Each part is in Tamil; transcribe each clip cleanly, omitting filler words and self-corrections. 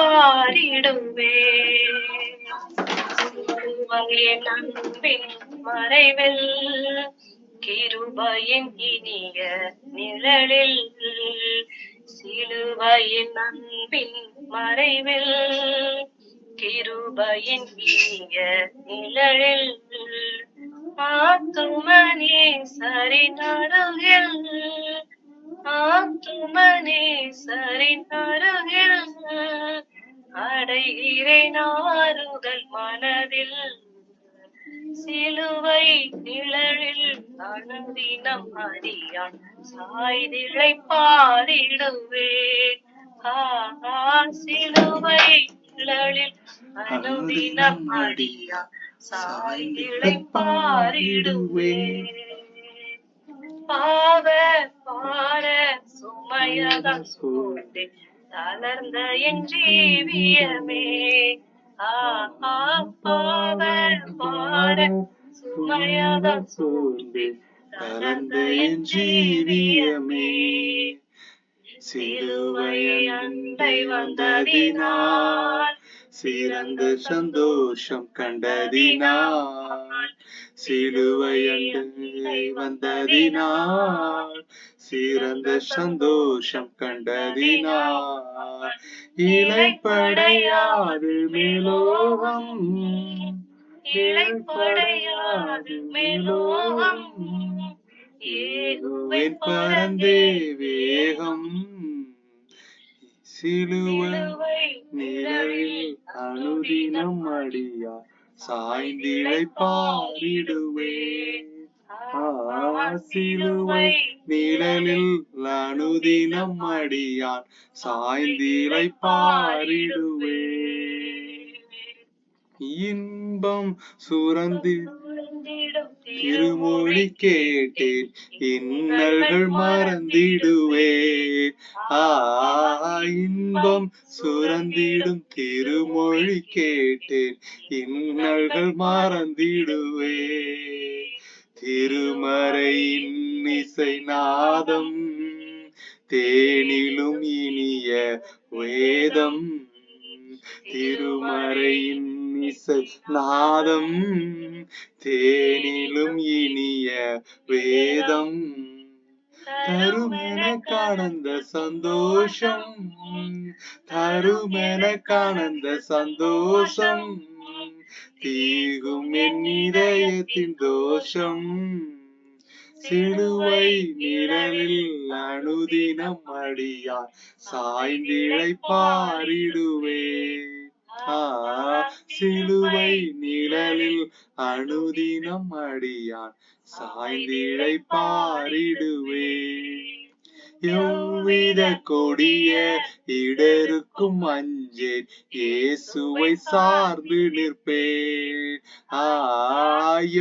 சாய்திழைப்பாரிடுவே சிலுவையின் அன்பின் மறைவில் கிருபையின் இனிய நிழலில் சிலுவையின் அன்பின் மறைவில் கிருபையின் இனிய நிழலில் ஆத்துமனே சரிநருகில் ஆத்துமனே சரிநருகில் அடைகிறேன் ஆறுதல் மனதில் சிலுவை நிழலில் அனுதினம் அடியான் சாய்திழைப்பாரிடுவேன் சிலுவை நிழலில் அனுதினம் அடியான் சாய்திழைப்பாரிடுவேன் பாவ பார சுமையதால் சூழ்ந்து தளர்ந்த என் ஜீவியமே பாவ பார சுமையதால் சூழ்ந்து தளர்ந்த என் ஜீவியமே சிலுவையை அண்டை வந்ததினால் சிறந்த சந்தோஷம் கண்டதினால் சிலுவை அண்டை வந்ததினால் சிறந்த சந்தோஷம் கண்டதினால் இளைப்படையாது மேலோகம் இளைப்படையாது மேலோகம் ஏகுவேன் பரந்தே வேகம் சிலுவை நிழலில் அனுதினம் அடியா சாய்ந்திழைப்பாரிடுவேன் சிலுவை நிழலில் அனுதினம் அடியான் சாய்ந்திழைப்பாரிடுவேன் இன்பம் சுரந்தி திருமொழி கேட்டேன் இன்னல்கள் மறந்திடுவேன் இன்பம் சுரந்திடும் திருமொழி கேட்டேன் இன்னல்கள் மறந்திடுவேன் திருமறையின் இசை நாதம் தேனிலும் இனிய வேதம் திருமறையின் இசை நாதம் தேனிலும் இனிய வேதம் தருமென காணந்த சந்தோஷம் தருமென காணந்த சந்தோஷம் தீகும் என் இதயத்தின் தோஷம் சிலுவை நிழலில் அனுதினம் அடியார் சாய்ந்திழைப்பாரிடுவேன் சிலுவை நிழலில் அனுதினம் அடியான் சாய்ந்திழைப்பாரிடுவேன் எவ்வித கொடிய இடருக்கும் அஞ்சேன் இயேசுவை சார்ந்து நிற்பேன்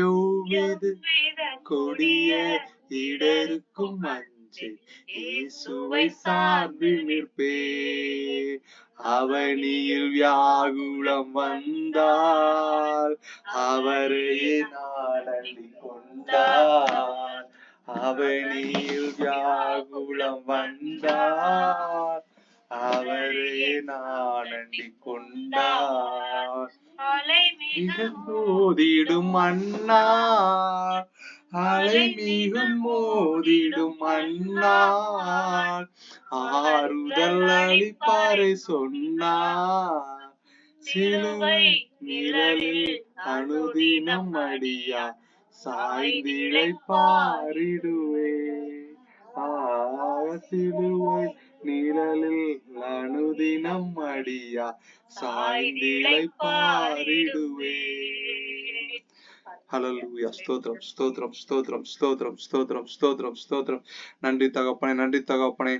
எவ்வித கொடிய இடருக்கும் அஞ்சேன் இயேசுவை சார்ந்து நிற்பேன் அவனியில் வியாகுலம் வந்தால் அவரையே நாடடி கொண்டார் அவனியில் வியாகுலம் வந்தார் அவரையே நாடடி கொண்டார் அலை மிகும் மோதிடும் அண்ணா அலை மிகும் மோதிடும் அண்ணா ஆறுதல் அளிப்பாரை சொன்னார் சிலுவை நிழலில் அனுதினம் அடியா சாய்ந்திழைப்பாரிடுவே சிலுவை நிழலில் அனுதினம் அடியா சாய்ந்திழைப்பாரிடுவே ஹல்லேலூயா ஸ்தோத்திரம் ஸ்தோத்திரம் ஸ்தோத்திரம் ஸ்தோத்திரம் ஸ்தோத்திரம் ஸ்தோத்திரம் ஸ்தோத்திரம் நன்றி தகப்பனே நன்றி தகப்பனே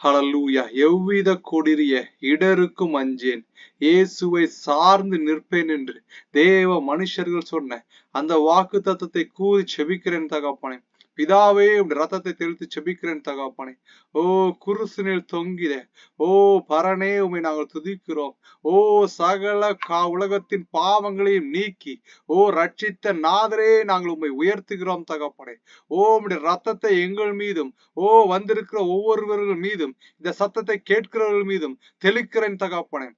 ஹல்லேலூயா எவ்வித கொடிய இடருக்கும் அஞ்சேன் இயேசுவை சார்ந்து நிற்பேன் என்று தேவ மனுஷர்கள் சொன்ன அந்த வாக்கு தத்தத்தை கூறி செபிக்கிறேன் தகப்பனே பிதாவே உடைய ரத்தத்தை தெளித்து செபிக்கிறேன் தகப்பனே. ஓ குருசினில் தொங்கிட ஓ பரனே உம்மை நாங்கள் துதிக்கிறோம். ஓ சகல உலகத்தின் பாவங்களையும் நீக்கி ஓ ரட்சித்த நாதரே நாங்கள் உம்மை உயர்த்துகிறோம் தகப்பனே. ஓ உம்முடைய ரத்தத்தை எங்கள் மீதும் ஓ வந்திருக்கிற ஒவ்வொருவர்கள் மீதும் இந்த சத்தத்தை கேட்கிறவர்கள் மீதும் தெளிக்கிறேன் தகப்பனே.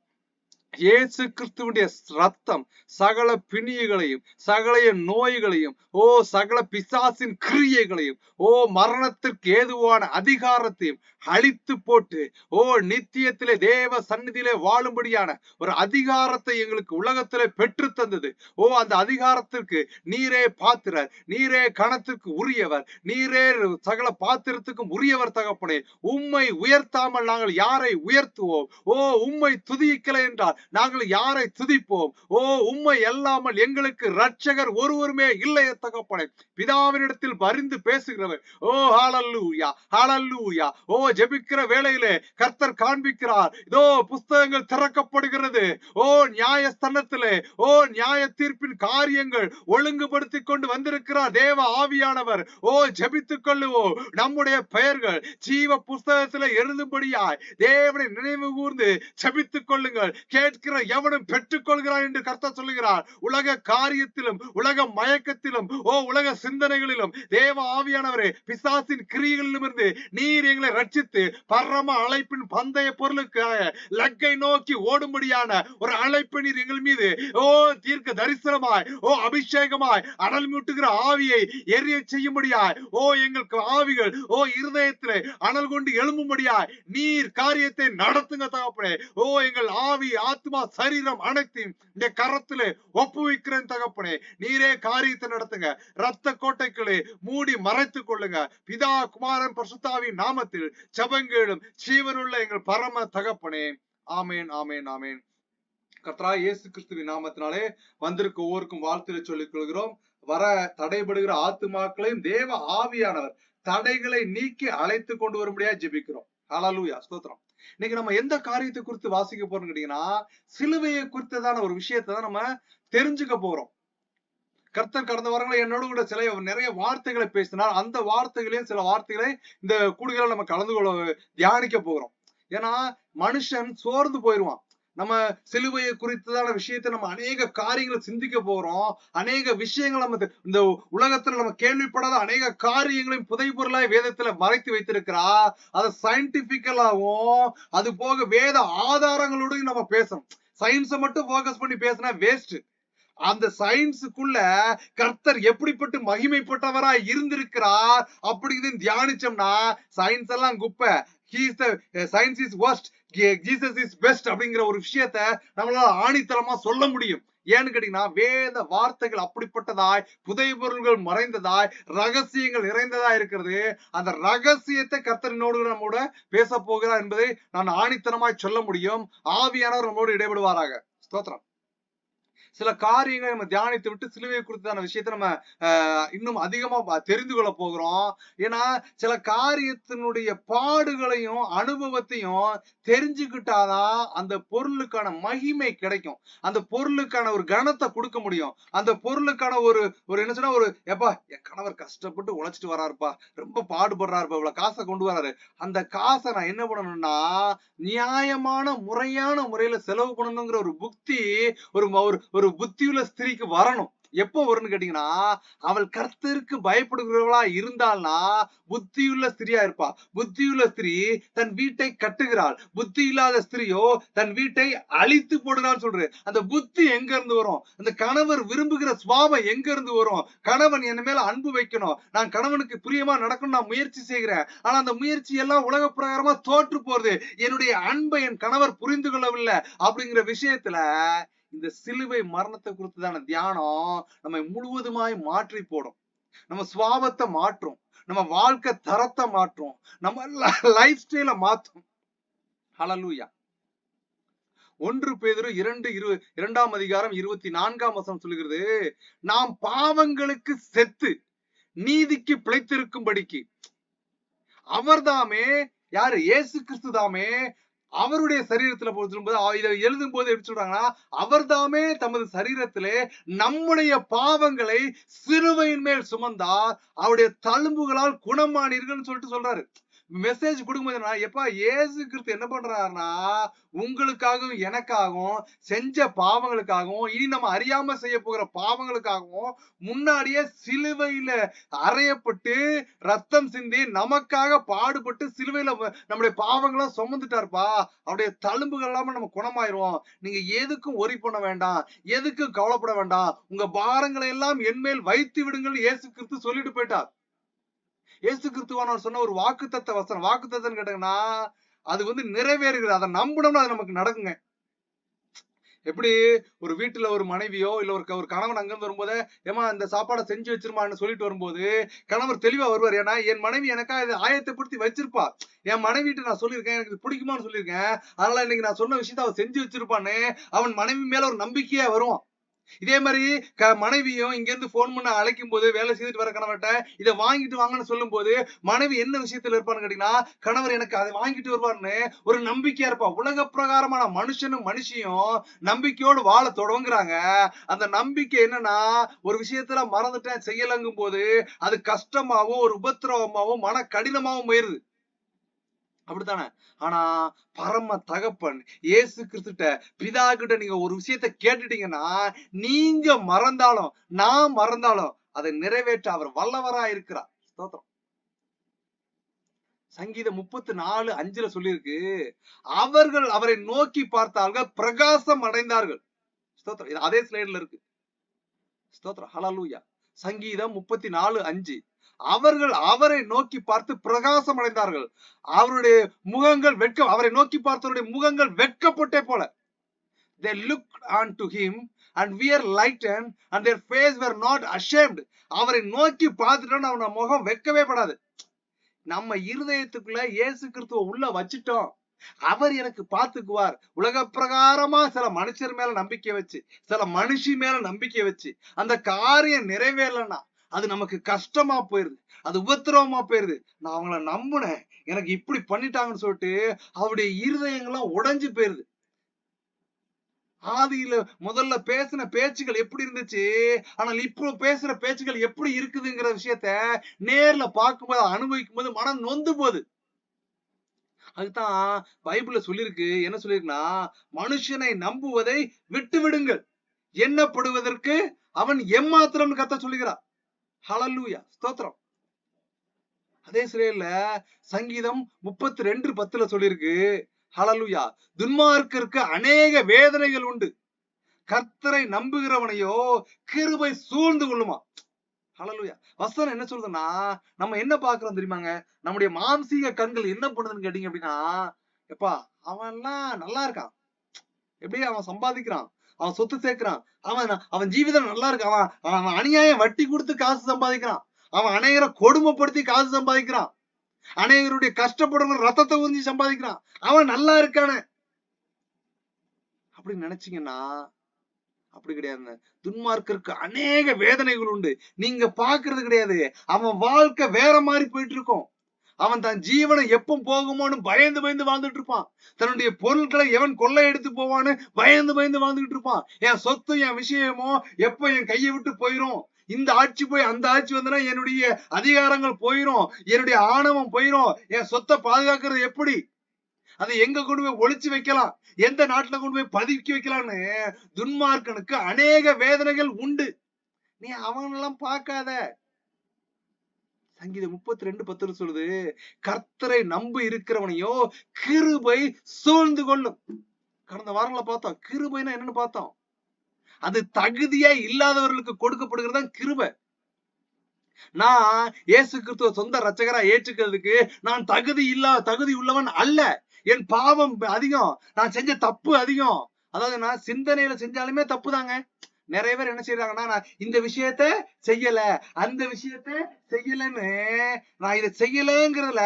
இயேசு கிறிஸ்துவுடைய ரத்தம் சகல பிணியங்களையும் சகல நோய்களையும் ஓ சகல பிசாசின் கிரியைகளையும் ஓ மரணத்திற்கு ஏதுவான அதிகாரத்தையும் அழித்து போட்டு ஓ நித்தியத்திலே தேவ சந்நிதியிலே வாழும்படியான ஒரு அதிகாரத்தை எங்களுக்கு உலகத்திலே பெற்று தந்தது. ஓ அந்த அதிகாரத்திற்கு நீரே பாத்திரர், நீரே கணத்திற்கு உரியவர், நீரே சகல பாத்திரத்துக்கும் உரியவர் தகப்பனே. உம்மை உயர்த்தாமல் நாங்கள் யாரை உயர்த்துவோம்? ஓ உம்மை துதிக்கலை என்றால் நாங்கள் யாரை துதிப்போம்? ஓ உம்மை அல்லாமல் எங்களுக்கு இரட்சகர் ஒருவருமே இல்லை தகப்பனே. பிதாவினிடத்தில் பரிந்து பேசுகிறவர். ஓ ஹalleluya ஹalleluya. ஓ ஜெபிக்கிற வேளையிலே கர்த்தர் காண்பிக்கிறார். இதோ புத்தகங்கள் திறக்கப்படுகிறது. ஓ நியாயஸ்தானத்திலே ஓ நியாய தீர்ப்பின் காரியங்கள் ஒழுங்குபடுத்தி கொண்டு வந்திருக்கிறார் தேவ ஆவியானவர். ஓ ஜெபித்துக் கொள்ளுவோம். நம்முடைய பெயர்கள் ஜீவ புஸ்தகத்திலே எழுதும்படியாய் தேவனை நினைவு கூர்ந்து ஜெபித்துக் கொள்ளுங்கள். கேட்கிற எவனும் பெற்றுக் கொள்கிறார் என்று கர்த்தர் சொல்லுகிறார். உலக காரியத்திலும் உலக மயக்கத்திலும் ஓ உலக சிந்தனைகளிலும் தேவ ஆவியானவரே பிசாசின் கிரியைகளிலும் இருந்து நீர் எங்களை ரட்சித்து பரம அழைப்பின் பந்தய பொருளுக்காக லக்கை நோக்கி ஓடும்படியான ஒரு அழைப்பு நீர் எங்கள் மீது ஓ தீர்க்க தரிசனமாய் ஓ அபிஷேகமாய் அனல் மூட்டுகிற ஆவியை எரிய செய்யும்படியாய் ஓ எங்களுக்கு ஆவிகள் ஓ இருதயத்திலே அனல் கொண்டு எழும்பும்படியாய் நீர் காரியத்தை நடத்துங்க தகப்பனே. ஓ எங்கள் ஆவி ஆத்மா சரீரம் அனைத்தையும் இந்த கரத்திலே ஒப்புவிக்கிறேன் தகப்பனே. நீரே காரியத்தை நடத்துங்க. ரத்த கோட்டைகளை மூடி மறைத்துக் கொள்ளுங்க. பிதா குமாரன் பரிசுத்தாவின் நாமத்தில் ஜெபங்களும் ஜீவனுள்ள எங்கள் பரம தகப்பனே. ஆமேன் ஆமேன் ஆமேன். கர்த்தராகிய இயேசு கிறிஸ்துவின் நாமத்தினாலே வந்திருக்க ஒவ்வொருக்கும் வாழ்த்துரை சொல்லிக் கொள்கிறோம். வர தடைபடுகிற ஆத்துமாக்களையும் தேவ ஆவியானவர் தடைகளை நீக்கி அழைத்து கொண்டு வரும்படியா ஜெபிக்கிறோம். ஹல்லேலூயா ஸ்தோத்திரம். இன்னைக்கு நம்ம எந்த காரியத்தை குறித்து வாசிக்க போறோம்னு கேட்டீங்கன்னா சிலுவையை குறித்ததான ஒரு விஷயத்தை தான் நம்ம தெரிஞ்சுக்க போறோம். கர்த்தர் கடந்த வாரங்களை என்னோட கூட நிறைய வார்த்தைகளை பேசினார். அந்த வார்த்தைகளையும் சில வார்த்தைகளை இந்த கூடுதல நம்ம கலந்து கொள்ள தியானிக்க போகிறோம். ஏன்னா மனுஷன் சோர்ந்து போயிருவான். நம்ம சிலுவையை குறித்ததான விஷயத்தை நம்ம அநேக காரியங்களை சிந்திக்க போறோம். அநேக விஷயங்கள் நம்ம இந்த உலகத்துல நம்ம கேள்விப்படாத அநேக காரியங்களையும் புதை பொருளாய் வேதத்துல மறைத்து வைத்திருக்கிறா. அதை சயின்டிபிக்கலாவும் அது போக வேத ஆதாரங்களோடையும் நம்ம பேசணும். சயின்ஸை மட்டும் போக்கஸ் பண்ணி பேசினா வேஸ்ட். அந்த சயின்ஸுக்குள்ள கர்த்தர் எப்படிப்பட்டு மகிமைப்பட்டவராய் இருந்திருக்கிறார் அப்படின்னு தியானிச்சோம்னா சயின்ஸ் எல்லாம் குப்பை. Science is worst, Jesus is best அப்படிங்கிற ஒரு விஷயத்த நம்மளால ஆணித்தரமா சொல்ல முடியும். ஏன்னு கேட்டீங்கன்னா வேத வார்த்தைகள் அப்படிப்பட்டதாய் புதை பொருள்கள் மறைந்ததாய் ரகசியங்கள் நிறைந்ததாய் இருக்கிறது. அந்த ரகசியத்தை கர்த்தரினோடு நம்மோட பேச போகிறார் என்பதை நான் ஆணித்தரமாய் சொல்ல முடியும். ஆவியானவர் நம்மோடு இடைபடுவாராக. ஸ்தோத்திரம். சில காரியங்களை நம்ம தியானித்து விட்டு சிலுவையை குறித்தான விஷயத்தை நம்ம இன்னும் அதிகமா தெரிந்து கொள்ள போகிறோம். ஏன்னா சில காரியத்தினுடைய பாடுகளையும் அனுபவத்தையும் தெரிஞ்சுக்கிட்டாதான் அந்த பொருளுக்கான மகிமை கிடைக்கும். அந்த பொருளுக்கான ஒரு கனத்தை கொடுக்க முடியும். அந்த பொருளுக்கான ஒரு என்ன சொன்னா ஒரு எப்பா என் கணவர் கஷ்டப்பட்டு உழைச்சிட்டு வராருப்பா, ரொம்ப பாடுபடுறாருப்பா, இவ்வளவு காசை கொண்டு வராரு, அந்த காசை நான் என்ன பண்ணணும்னா நியாயமான முறையான முறையில செலவு பண்ணணுங்கிற ஒரு புத்தி ஒரு புத்தியுள்ள ஸ்திரீக்கு வரணும். எப்போ வரும்னு கேட்டீங்கன்னா அவள் கர்த்தருக்கு பயப்படுகிறவளா இருந்தாள்னா புத்தியுள்ள ஸ்திரியா இருப்பா. புத்தியுள்ள ஸ்திரீ தன் வீட்டை கட்டுகிறாள். புத்தி இல்லாத ஸ்திரியோ தன் வீட்டை அழித்து போடுகிறாள் சொல்ற. அந்த புத்தி எங்க இருந்து வரும்? அந்த கணவர் விரும்புகிற சுபாவம் எங்க இருந்து வரும்? கணவன் என் மேல அன்பு வைக்கணும், நான் கணவனுக்கு பிரியமா நடக்கணும், நான் முயற்சி செய்கிறேன். ஆனா அந்த முயற்சி எல்லாம் உலக பிரகாரமா தோற்று போறது. என்னுடைய அன்பை என் கணவர் புரிந்து கொள்ளவில்லை அப்படிங்கிற விஷயத்துல இந்த சிலுவை மரணத்தை குறித்துதான தியானம் நம்ம முழுவதுமாய் மாற்றி போடும். நம்ம சுவாபத்தை மாற்றும், நம்ம வாழ்க்கை தரத்தை மாற்றும், நம்ம லைஃப் ஸ்டைல மாற்றும். ஹல்லேலூயா. 1 பேதுரு 2 அதிகாரம் 24 சொல்லுகிறது, நாம் பாவங்களுக்கு செத்து நீதிக்கு பிழைத்திருக்கும்படிக்கு அவர்தாமே யாரு? இயேசு கிறிஸ்து தாமே அவருடைய சரீரத்துல சொல்லும்போது இதை எழுதும் போது எப்படி சொல்றாங்கன்னா, அவர் தாமே தமது சரீரத்திலே நம்முடைய பாவங்களை சிலுவையின் மேல் சுமந்தார், அவருடைய தழும்புகளால் குணமானீர்கள் சொல்லிட்டு சொல்றாரு. மெசேஜ் கொடுக்கும்போது எப்பா இயேசு கிறிஸ்து என்ன பண்றாருன்னா, உங்களுக்காகவும் எனக்காகவும் செஞ்ச பாவங்களுக்காகவும் இனி நம்ம அறியாம செய்ய போகிற பாவங்களுக்காகவும் முன்னாடியே சிலுவையில அறையப்பட்டு ரத்தம் சிந்தி நமக்காக பாடுபட்டு சிலுவையில நம்முடைய பாவங்களை சுமந்துட்டாருப்பா. அவருடைய தழும்புகள் இல்லாம நம்ம குணமாயிருவோம். நீங்க எதுக்கும் ஒரி பண்ண வேண்டாம், எதுக்கும் கவலைப்பட வேண்டாம், உங்க பாரங்களை எல்லாம் என்மேல் வைத்து விடுங்கள் இயேசு கிறிஸ்து சொல்லிட்டு போயிட்டார். இயேசு கிறிஸ்துவானவர் சொன்ன ஒரு வாக்குத்தத்த வசனம். வாக்குத்தத்தன்னு கேட்டீங்கன்னா அது நிறைவேறுகிறது. அதை நம்பணும்னா அது நமக்கு நடக்குங்க. எப்படி ஒரு வீட்டுல ஒரு மனைவியோ இல்ல ஒரு கணவன் அங்கிருந்து வரும்போது, ஏமா இந்த சாப்பாடை செஞ்சு வச்சிருமான்னு சொல்லிட்டு வரும்போது கணவர் தெளிவா வருவார். ஏன்னா என் மனைவி எனக்கா இதை ஆயத்தப்படுத்தி வச்சிருப்பா. என் மனைவிட்டு நான் சொல்லியிருக்கேன், எனக்கு இது பிடிக்குமான்னு சொல்லியிருக்கேன், அதனால இன்னைக்கு நான் சொன்ன விஷயத்த அவ செஞ்சு வச்சிருப்பான்னு அவன் மனைவி மேல ஒரு நம்பிக்கையா வரும். இதே மாதிரி மனைவியும் இங்க இருந்து போன் பண்ண அழைக்கும் போது வேலை செய்துட்டு வர கணவர்கிட்ட இதை வாங்கிட்டு வாங்கன்னு சொல்லும் போது மனைவி என்ன விஷயத்துல இருப்பான்னு கேட்டீங்கன்னா, கணவர் எனக்கு அதை வாங்கிட்டு வருவார்னு ஒரு நம்பிக்கையா இருப்பா. உலக பிரகாரமான மனுஷனும் மனுஷியும் நம்பிக்கையோடு வாழ தொடங்குறாங்க. அந்த நம்பிக்கை என்னன்னா, ஒரு விஷயத்துல மறந்துட்டேன் செய்யலங்கும் போது அது கஷ்டமாவும் ஒரு உபத்திரவமாவும் மன கடினமாவும் போயிருது. அப்படித்தானே? ஆனா பரம தகப்பன் இயேசு கிறிஸ்துட்ட பிதா கிட்ட நீங்க ஒரு விஷயத்த கேட்டுட்டீங்கன்னா, நீங்க மறந்தாலும் நான் மறந்தாலும் அதை நிறைவேற்ற அவர் வல்லவரா இருக்கிறார். ஸ்தோத்திரம். சங்கீதம் 34:5 சொல்லியிருக்கு, அவர்கள் அவரை நோக்கி பார்த்தார்கள், பிரகாசம் அடைந்தார்கள். ஸ்தோத்திரம். இது அதே ஸ்லைடுல இருக்கு. ஸ்தோத்திரம். ஹல்லேலூயா. சங்கீதம் 34:5 அவர்கள் அவரை நோக்கி பார்த்து பிரகாசம் அடைந்தார்கள். அவருடைய முகங்கள் அவரை நோக்கி பார்த்தவருடைய முகங்கள் வெட்கப்பட்டே போல. They looked unto him and were lightened and their face were not ashamed. அவரை நோக்கி பார்த்துட்டோம், அவன முகம் வெட்கவே படாது. நம்ம இருதயத்துக்குள்ள இயேசு கிறிஸ்துவ உள்ள வச்சிட்டோம், அவர் எனக்கு பார்த்துக்குவார். உலக பிரகாரமா சில மனுஷர் மேல நம்பிக்கை வச்சு, சில மனுஷி மேல நம்பிக்கை வச்சு அந்த காரியம் நிறைவேறலன்னா அது நமக்கு கஷ்டமா போயிருது, அது உபத்திரவமா போயிருது. நான் அவங்கள நம்புனேன், எனக்கு இப்படி பண்ணிட்டாங்கன்னு சொல்லிட்டு அவருடைய இருதயங்கள்லாம் உடைஞ்சு போயிருது. ஆதியில முதல்ல பேசின பேச்சுகள் எப்படி இருந்துச்சு, ஆனால் இப்போ பேசுற பேச்சுகள் எப்படி இருக்குதுங்கிற விஷயத்த நேர்ல பார்க்கும்போது அனுபவிக்கும் போது மனம் நொந்து போகுது. அதுதான் பைபிள்ல சொல்லியிருக்கு. என்ன சொல்லிருக்குன்னா, மனுஷனை நம்புவதை விட்டு விடுங்கள், எண்ணப்படுவதற்கு அவன் எம்மாத்திரம் கர்த்தர் சொல்லுகிறார். ஹல்லேலூயா. ஸ்தோத்திரம். அதே சிலையில சங்கீதம் 32:10 சொல்லியிருக்கு. ஹல்லேலூயா. துன்மார்க்கருக்கு அநேக வேதனைகள் உண்டு, கர்த்தரை நம்புகிறவனையோ கிருபை சூழ்ந்து கொள்ளுமா. ஹல்லேலூயா. வசனம் என்ன சொல்றதுன்னா, நம்ம என்ன பாக்குறோம் தெரியுமாங்க, நம்முடைய மாம்சீக கண்கள் என்ன பண்ணுதுன்னு கேட்டீங்க அப்படின்னா, எப்பா அவன்லாம் நல்லா இருக்கான், எப்படி அவன் சம்பாதிக்கிறான், அவன் சொத்து சேர்க்கிறான், அவன் ஜீவிதம் நல்லா இருக்கு, அவன் அநியாயம் வட்டி கொடுத்து காசு சம்பாதிக்கிறான், அவன் அநேகரை கொடுமைப்படுத்தி காசு சம்பாதிக்கிறான், அநேகருடைய கஷ்டப்படுற ரத்தத்தை உறிஞ்சி சம்பாதிக்கிறான், அவன் நல்லா இருக்கானே அப்படின்னு நினைச்சீங்கன்னா அப்படி கிடையாது. துன்மார்க்கருக்கு அநேக வேதனைகள் உண்டு, நீங்க பாக்குறது கிடையாது. அவன் வாழ்க்கை வேற மாதிரி போயிட்டு இருக்கும். அவன் தன் ஜீவனை எப்ப போகுமோன்னு பயந்து பயந்து வாழ்ந்துட்டு இருப்பான். தன்னுடைய பொருட்களை எவன் கொள்ளை எடுத்து போவான்னு பயந்து பயந்து வாழ்ந்துட்டு இருப்பான். என் சொத்து என் விஷயமோ எப்ப என் கையை விட்டு போயிரும், இந்த ஆட்சி போய் அந்த ஆட்சி வந்தனா என்னுடைய அதிகாரங்கள் போயிரும், என்னுடைய ஆணவம் போயிரும், என் சொத்தை பாதுகாக்கிறது எப்படி, அதை எங்க கொண்டு போய் ஒளிச்சு வைக்கலாம், எந்த நாட்டுல கொண்டு போய் பதுக்கி வைக்கலாம்னு துன்மார்க்கனுக்கு அநேக வேதனைகள் உண்டு. நீ அவனெல்லாம் பார்க்காத. சங்கீதம் 32:10 சொல்லுது, கர்த்தரை நம்பி இருக்கிறவனையோ கிருபை சூழ்ந்து கொள்ளும். கடந்த வாரங்கள பார்த்தோம், கிருபைனா என்னன்னு பார்த்தோம். அது தகுதியா இல்லாதவர்களுக்கு கொடுக்கப்படுகிறது தான் கிருபை. நான் இயேசு கிறிஸ்துவ சொந்த ரட்சகரா ஏற்றுக்கிறதுக்கு நான் தகுதி உள்ளவன் அல்ல. என் பாவம் அதிகம், நான் செஞ்ச தப்பு அதிகம். அதாவது நான் சிந்தனையில செஞ்சாலுமே தப்பு தாங்க. நிறைய பேர் என்ன செய்யறாங்கன்னா, நான் இந்த விஷயத்த செய்யல, அந்த விஷயத்த செய்யலன்னு, நான் இதை செய்யலங்கிறதுல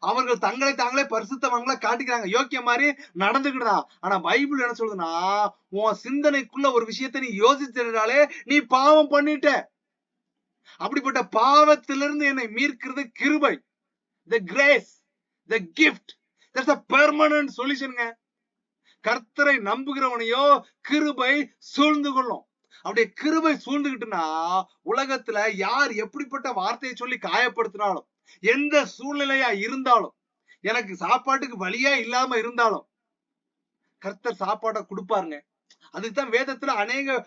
அவர்கள் தங்களை தாங்களே பரிசுத்தவங்களா காட்டிக்கிறாங்க, யோக்கிய மாதிரி நடந்துக்கிட்டான். ஆனா பைபிள் என்ன சொல்லுதுன்னா, உன் சிந்தனைக்குள்ள ஒரு விஷயத்த நீ யோசிச்சதுனாலே நீ பாவம் பண்ணிட்ட. அப்படிப்பட்ட பாவத்திலிருந்து என்னை மீட்கிறது கிருபை, the grace, the gift, That's a permanent solutionங்க. கர்த்தரை நம்புகிறவனையோ கிருபை சூழ்ந்து கொள்ளும். அப்படியே கிருபை சூழ்ந்துகிட்டுனா உலகத்துல யார் எப்படிப்பட்ட வார்த்தையை சொல்லி காயப்படுத்தினாலும், எந்த சூழ்நிலையா இருந்தாலும், எனக்கு சாப்பாட்டுக்கு வழியா இல்லாம இருந்தாலும் கர்த்தர் சாப்பாட்டை கொடுப்பாருங்க. அதுக்குதான் வேதத்துல அநேக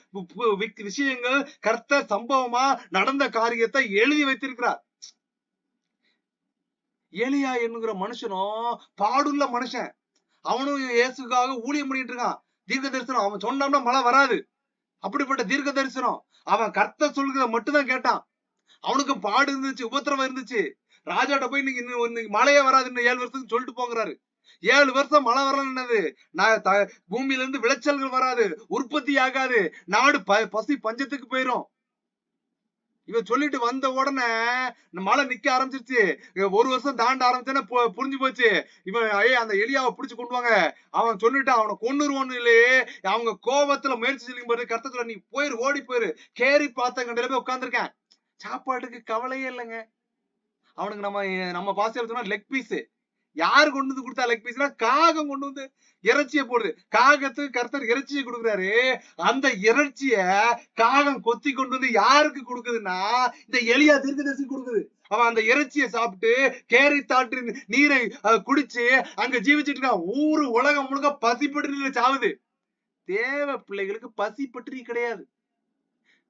விஷயங்கள் கர்த்தர் சம்பவமா நடந்த காரியத்தை எழுதி வைத்திருக்கிறார். எலியா என்கிற மனுஷனும் பாடுள்ள மனுஷன், அவனும் இயேசுக்காக ஊழியம் பண்ணிட்டு இருக்கான். தீர்க்க தரிசனம் அவன் சொன்னான்னா மழை வராது, அப்படிப்பட்ட தீர்க்க தரிசனம். அவன் கர்த்தர் சொல்கிறத மட்டும்தான் கேட்டான். அவனுக்கு பாடு இருந்துச்சு, உபத்திரவம் இருந்துச்சு. ராஜாட்ட போய் இன்னைக்கு மழையே வராதுன்னு 7 வருஷத்துக்கு சொல்லிட்டு போங்கிறாரு. 7 வருஷம் மழை வரலன்னது, பூமியில இருந்து விளைச்சல்கள் வராது, உற்பத்தி ஆகாது, நாடு பசி பஞ்சத்துக்கு போயிரும். இவன் சொல்லிட்டு வந்த உடனே மழை நிக்க ஆரம்பிச்சிருச்சு. 1 வருஷம் தாண்ட ஆரம்பிச்சேன்னா புரிஞ்சு போச்சு. இவன் அந்த எலியாவை பிடிச்சு கொண்டு வாங்க, அவன் சொல்லிட்டு அவனை கொன்னுருவான்னு இல்லையே. அவங்க கோபத்துல முயற்சி செய்யும் போது கர்த்தத்துல நீ போயிரு, ஓடி போயிரு. கேரி பார்த்த கண்டையில போய் உட்கார்ந்துருக்கேன். சாப்பாட்டுக்கு கவலையே இல்லைங்க அவனுக்கு. நம்ம பாசையில சொன்னா லெக் பீஸ். யாரு கொண்டு வந்து கொடுத்தா லெக் பீஸ்னா? காகம் கொண்டு வந்து இறைச்சியை போடுது. காகத்துக்கு கர்த்தர் இறைச்சியை கொடுக்குறாரு. அந்த இறைச்சிய காகம் கொத்தி கொண்டு வந்து யாருக்கு கொடுக்குதுன்னா இந்த எலியா தீர்க்கதரிசி கொடுக்குது. அவன் அந்த இறைச்சியை சாப்பிட்டு கேரி தாட்டு நீரை குடிச்சு அங்க ஜீவிச்சிட்டு இருக்கான். ஊரு உலகம் முழுக்க பசிப்பட்டு சாவுது. தேவ பிள்ளைகளுக்கு பசி பற்றி கிடையாது.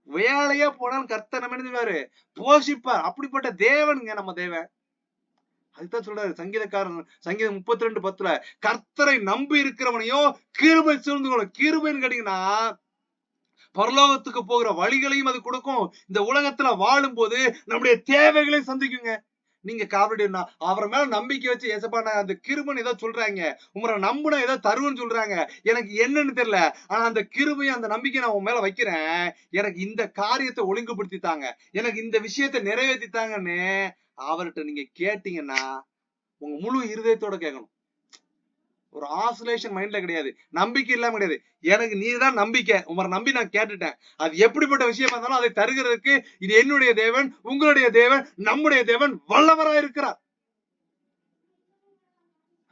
வேலையா போனாலும் கர்த்தர் நம்ம என்ன செய்வாரு? போஷிப்பார். அப்படிப்பட்ட தேவனுங்க நம்ம தேவன். அதுதான் சொல்றாரு சங்கீதக்காரன், சங்கீதம் 32:10, கர்த்தரை நம்பி இருக்கிறவனையோ கிருபை சூழ்ந்து கொள்ளும். கிருபைன்னு கேட்டீங்கன்னா பரலோகத்துக்கு போகிற வழிகளையும் அது கொடுக்கும். இந்த உலகத்துல வாழும் போது நம்முடைய தேவைகளையும் சந்திக்குங்க. நீங்க காவடினா அவரை மேல நம்பிக்கை வச்சு, ஏசப்பா நான் அந்த கிருபைன்னு ஏதோ சொல்றாங்க, உங்களை நம்புனா ஏதோ தருவன்னு சொல்றாங்க, எனக்கு என்னன்னு தெரியல, ஆனா அந்த கிருபையும் அந்த நம்பிக்கை நான் உன் மேல வைக்கிறேன், எனக்கு இந்த காரியத்தை ஒழுங்குபடுத்தித்தாங்க, எனக்கு இந்த விஷயத்தை நிறைவேற்றித்தாங்கன்னு அவர்கிட்ட நீங்க கேட்டீங்கன்னா உங்க முழு இருதயத்தோட கேட்கணும். ஒரு ஆசோலேஷன் மைண்ட்ல கிடையாது, நம்பிக்கை இல்லாம கிடையாது. எனக்கு நீதான் நம்பிக்கை, உங்களை நம்பி நான் கேட்டுட்டேன். அது எப்படிப்பட்ட விஷயமா இருந்தாலும் அதை தருகிறதுக்கு இது என்னுடைய தேவன், உங்களுடைய தேவன், நம்முடைய தேவன் வல்லவரா இருக்கிறார்.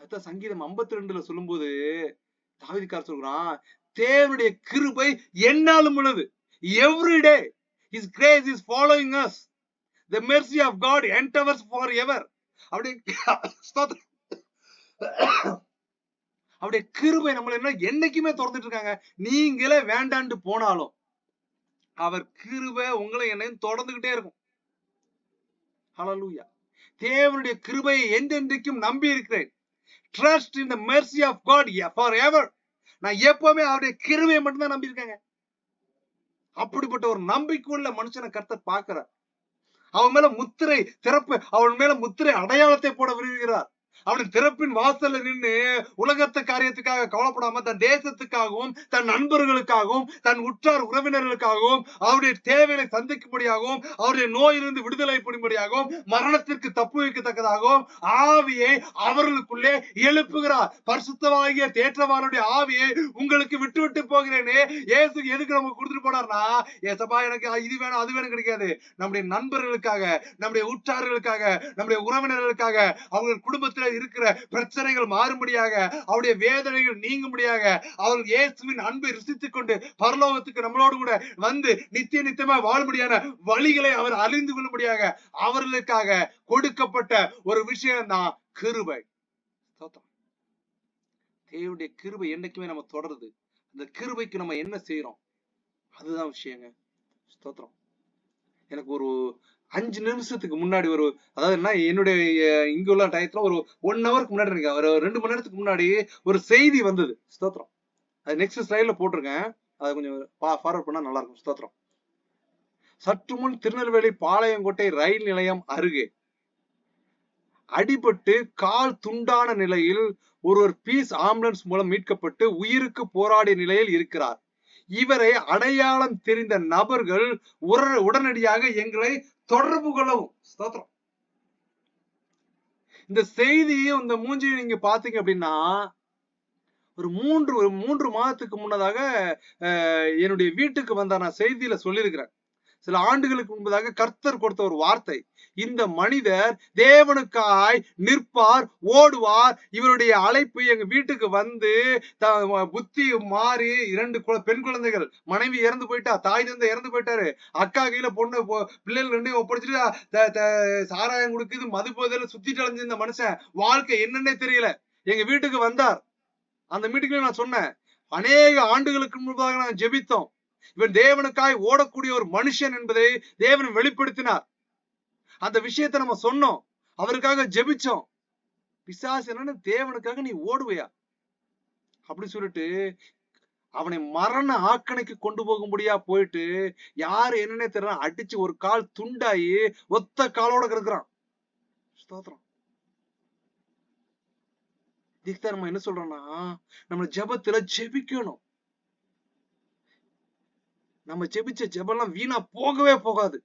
அதான் சங்கீதம் 52 சொல்லும் போது தாவீதுக்காரர் சொல்றான், தேவனுடைய கிருபை என்னாலும் உள்ளது. Everyday His grace is following us. The mercy of God endures forever. அப்படியே கிருபை நம்மள என்னைக்குமே திறந்துட்டு இருக்காங்க. நீங்களே வேண்டாண்டு போனாலும் அவர் கிருபை உங்களை என்னையும் தொடர்ந்துகிட்டே இருக்கும். ஹல்லேலூயா. தேவனுடைய கிருபையை என்றென்றைக்கும் நம்பி இருக்கிறேன். Trust in the mercy of God forever. நான் எப்பவுமே அவருடைய கிருபையை மட்டும்தான் நம்பி இருக்கேங்க. அப்படிப்பட்ட ஒரு நம்பிக்கையுள்ள மனுஷனை கர்த்தர் பார்க்கிறார். அவன் மேல முத்திரை திறப்பு, அவன் மேல முத்திரை அடையாளத்தை போட விரும்புகிறார். அவன் திறப்பின் வாசல்ல நின்று உலகத்து காரியத்துக்காக கவலைப்படாம தன் தேசத்துக்காகவும் தன் நண்பர்களுக்காகவும் தன் உற்றார் உறவினர்களுக்காகவும் அவருடைய தேவையை சந்திக்கும்படியாகவும் அவருடைய நோயிலிருந்து விடுதலை பண்ணும்படியாகவும் மரணத்திற்கு தப்பு வைக்கத்தக்கதாகவும் ஆவியை அவர்களுக்குள்ளே எழுப்புகிறார். பரிசுத்தமாகிய தேற்றவானுடைய ஆவியை உங்களுக்கு விட்டு விட்டு போகிறேனே. இயேசு எதுக்கு நமக்கு கொடுத்துட்டு போனார்னா, ஏசப்பா எனக்கு இது வேணும் அது வேணும் கிடைக்காது. நம்முடைய நண்பர்களுக்காக, நம்முடைய உற்றார்களுக்காக, நம்முடைய உறவினர்களுக்காக, அவங்க குடும்பத்தில் இருக்கிற பிரச்சனைகள் மாறும்படியாக, அவருடைய வேதனைகள் நீங்கும்படியாக, அவர்கள் இயேசுவின் அன்பை ருசித்துக் கொண்டு பரலோகத்துக்கு நம்மளோடு கூட வந்து நித்தியமா வாழும்படியான வழிகளை அவர் அறிந்து கொள்ளும்படியாக அவர்களுக்காக கொடுக்கப்பட்ட ஒரு விஷயம் தான் கிருபை. தேவனுடைய கிருபை என்னைக்குமே நம்ம தொடருது. அந்த கிருபைக்கு நம்ம என்ன செய்யறோம் அதுதான் விஷயங்க. ஸ்தோத்திரம். எனக்கு ஒரு 5 நிமிஷத்துக்கு முன்னாடி அதாவது என்ன என்னுடைய இங்க உள்ள டயத்துல ஒரு 1 ஹவருக்கு முன்னாடி இருக்கு, ஒரு 2 மணி நேரத்துக்கு முன்னாடி ஒரு செய்தி வந்தது. ஸ்தோத்திரம். அது நெக்ஸ்ட் ஸ்லைட்ல போட்டிருக்கேன், அதை கொஞ்சம் ஃபார்வர்ட் பண்ணா நல்லா இருக்கும். ஸ்தோத்திரம். சற்று முன் திருநெல்வேலி பாளையங்கோட்டை ரயில் நிலையம் அருகே அடிபட்டு கால் துண்டான நிலையில் ஒருவர் பீஸ் ஆம்புலன்ஸ் மூலம் மீட்கப்பட்டு உயிருக்கு போராடிய நிலையில் இருக்கிறார். இவரை அடையாளம் தெரிந்த நபர்கள் உடனடியாக எங்களை தொடர்பு கொள்ளவும். ஸ்தோத்திரம். இந்த செய்தியும் இந்த மூஞ்சியை நீங்க பாத்தீங்க அப்படின்னா ஒரு 3 மாதத்துக்கு முன்னதாக என்னுடைய வீட்டுக்கு வந்த நான் செய்தியில சொல்லியிருக்கிறேன். சில ஆண்டுகளுக்கு முன்பதாக கர்த்தர் கொடுத்த ஒரு வார்த்தை, இந்த மனிதர் தேவனுக்காய் நிற்பார், ஓடுவார். இவருடைய அழைப்பு எங்க வீட்டுக்கு வந்து புத்தி மாறி 2 பெண் குழந்தைகள், மனைவி இறந்து போயிட்டா, தாய் தந்தை இறந்து போயிட்டாரு, அக்கா கையில பொண்ணு பிள்ளைகள் 2 ஒப்படைச்சிட்டு சாராயம் கொடுக்குது, மது போதையில சுத்திட்டு அலைஞ்ச இந்த மனுஷன் வாழ்க்கை என்னன்னே தெரியல. எங்க வீட்டுக்கு வந்தார். அந்த மீட்டிங்ல நான் சொன்னேன், அநேக ஆண்டுகளுக்கு முன்பாக நான் ஜெபித்தோம். இவன் தேவனுக்காய் ஓடக்கூடிய ஒரு மனுஷன் என்பதை தேவன் வெளிப்படுத்தினார். அந்த விஷயத்தை நம்ம சொன்னோம், அவருக்காக ஜெபிச்சோம். பிசாசு என்னன்னு, தேவனுக்காக நீ ஓடுவையா அப்படி சொல்லிட்டு அவனை மரண ஆக்கணைக்கு கொண்டு போகும்படியா போயிட்டு, யாரு என்னன்னே தெரியல, அடிச்சு ஒரு கால் துண்டாயி ஒத்த காலோட கிடக்குறான். ஸ்தோத்திரம். இதுக்கு நம்ம என்ன சொல்றோம்னா, நம்ம ஜெபத்துல ஜெபிக்கணும். நம்ம ஜெபிச்ச ஜெபம்லாம் வீணா போகவே போகாது.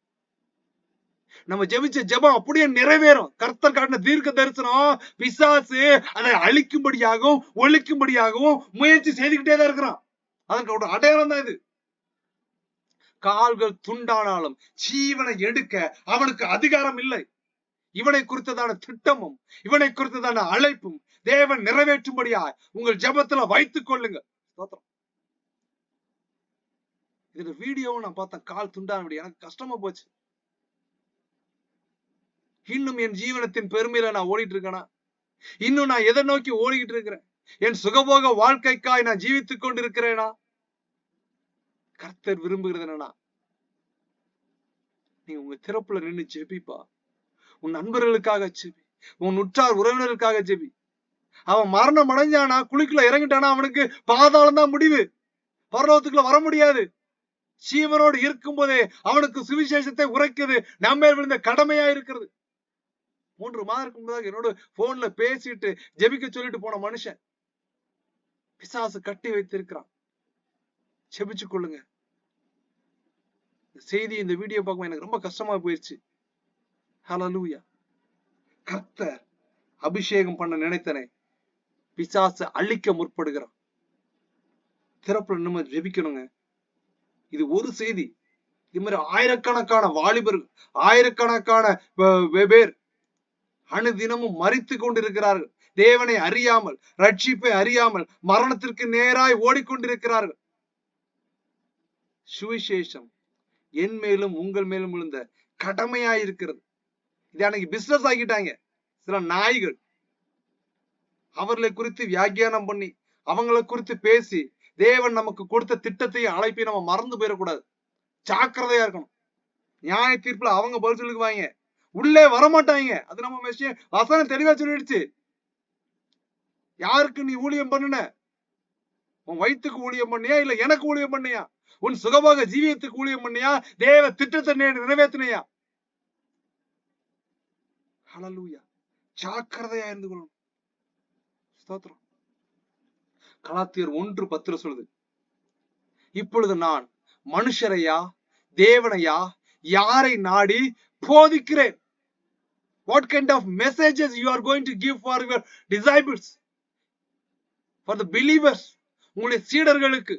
நம்ம ஜெபிச்ச ஜெபம் அப்படியே நிறைவேறும். கர்த்தர் காட்டின தீர்க்க தரிசனம் பிசாசு அதை அழிக்கும்படியாகவும் ஒழிக்கும்படியாகவும் முயற்சி செய்துகிட்டே தான் இருக்கிறான். அதற்கு ஒரு அடையாளம் தான் இது. கால்கள் துண்டானாலும் ஜீவனை எடுக்க அவனுக்கு அதிகாரம் இல்லை. இவனை குறித்ததான திட்டமும் இவனை குறித்ததான அழைப்பும் தேவன் நிறைவேற்றும்படியா உங்கள் ஜெபத்துல வைத்துக் கொள்ளுங்க. இந்த வீடியோவும் நான் பார்த்தேன், கால் துண்டான எனக்கு கஷ்டமா போச்சு. இன்னும் என் ஜீவனத்தின் பெருமையில நான் ஓடிட்டு இருக்கேனா? இன்னும் நான் எதை நோக்கி ஓடிக்கிட்டு இருக்கிறேன்? என் சுகபோக வாழ்க்கைக்காய் நான் ஜீவித்துக் கொண்டு இருக்கிறேனா? கர்த்தர் விரும்புகிறது என்னன்னா, நீ உங்க திறப்புல நின்று ஜெபிப்பா. உன் நண்பர்களுக்காக ஜெபி, உன் உற்றார் உறவினருக்காக ஜெபி. அவன் மரணம் அடைஞ்சானா, குழிக்குள்ள இறங்கிட்டானா, அவனுக்கு பாதாளம் தான் முடிவு. பரலோகத்துக்குள்ள வர முடியாது. ஜீவனோடு இருக்கும் போதே அவனுக்கு சுவிசேஷத்தை உரைக்கிறது நம்ம விழுந்த கடமையா இருக்கிறது. 3 மாதத்துக்கு முன்பதாக என்னோட போன்ல பேசிட்டு ஜெபிக்க சொல்லிட்டு போன மனுஷன் பிசாசு கட்டி வைத்திருக்கிறான். ஜெபிச்சு கொள்ளுங்க. செய்தி இந்த வீடியோ பார்க்கும் எனக்கு ரொம்ப கஷ்டமா போயிடுச்சு. ஹல்லேலூயா. கர்த்தர் அபிஷேகம் பண்ண நினைத்தனே பிசாசு அழிக்க முற்படுகிறான். திறப்புல நம்ம ஜெபிக்கணுங்க. இது ஒரு செய்தி. இது மாதிரி ஆயிரக்கணக்கான வாலிபர்கள், ஆயிரக்கணக்கான பேர் அனுதினமும் மரித்து கொண்டிருக்கிறார்கள். தேவனை அறியாமல், ரட்சிப்பை அறியாமல் மரணத்திற்கு நேராய் ஓடிக்கொண்டிருக்கிறார்கள். சுவிசேஷம் என் மேலும் உங்கள் மேலும் விழுந்த கடமையாயிருக்கிறது. இது அன்னைக்கு பிசினஸ் ஆகிட்டாங்க சில நாய்கள். அவர்களை குறித்து வியாக்கியானம் பண்ணி, அவங்களை குறித்து பேசி, தேவன் நமக்கு கொடுத்த திட்டத்தையும் அழைப்பை நம்ம மறந்து போயிடக்கூடாது. ஜாக்கிரதையா இருக்கணும். நியாய தீர்ப்புல அவங்க பதில் சொல்லுவாங்க, உள்ளே வரமாட்டாங்க. அது நம்ம விஷயம். வசனம் தெளிவா சொல்லிடுச்சு. யாருக்கு நீ ஊழியம் பண்ணுன? உன் வயிற்றுக்கு ஊழியம் பண்ணியா, இல்ல எனக்கு ஊழியம் பண்ணியா? உன் சுகமாக ஜீவியத்துக்கு ஊழியம் பண்ணியா, தேவ திட்டத்தை நிறைவேற்றினையா? ஹல்லேலூயா. ஜாக்கிரதையா இருந்து கொள்ளணும். ஸ்தோத்திரம். கலாத்தியர் 1:10 சொல்லுது, இப்பொழுது நான் மனுஷரையா தேவனையா யாரை நாடி போதிக்கிறேன்? What kind of messages you are going to give for your disciples, for the believers? உங்களுடைய சீடர்களுக்கு,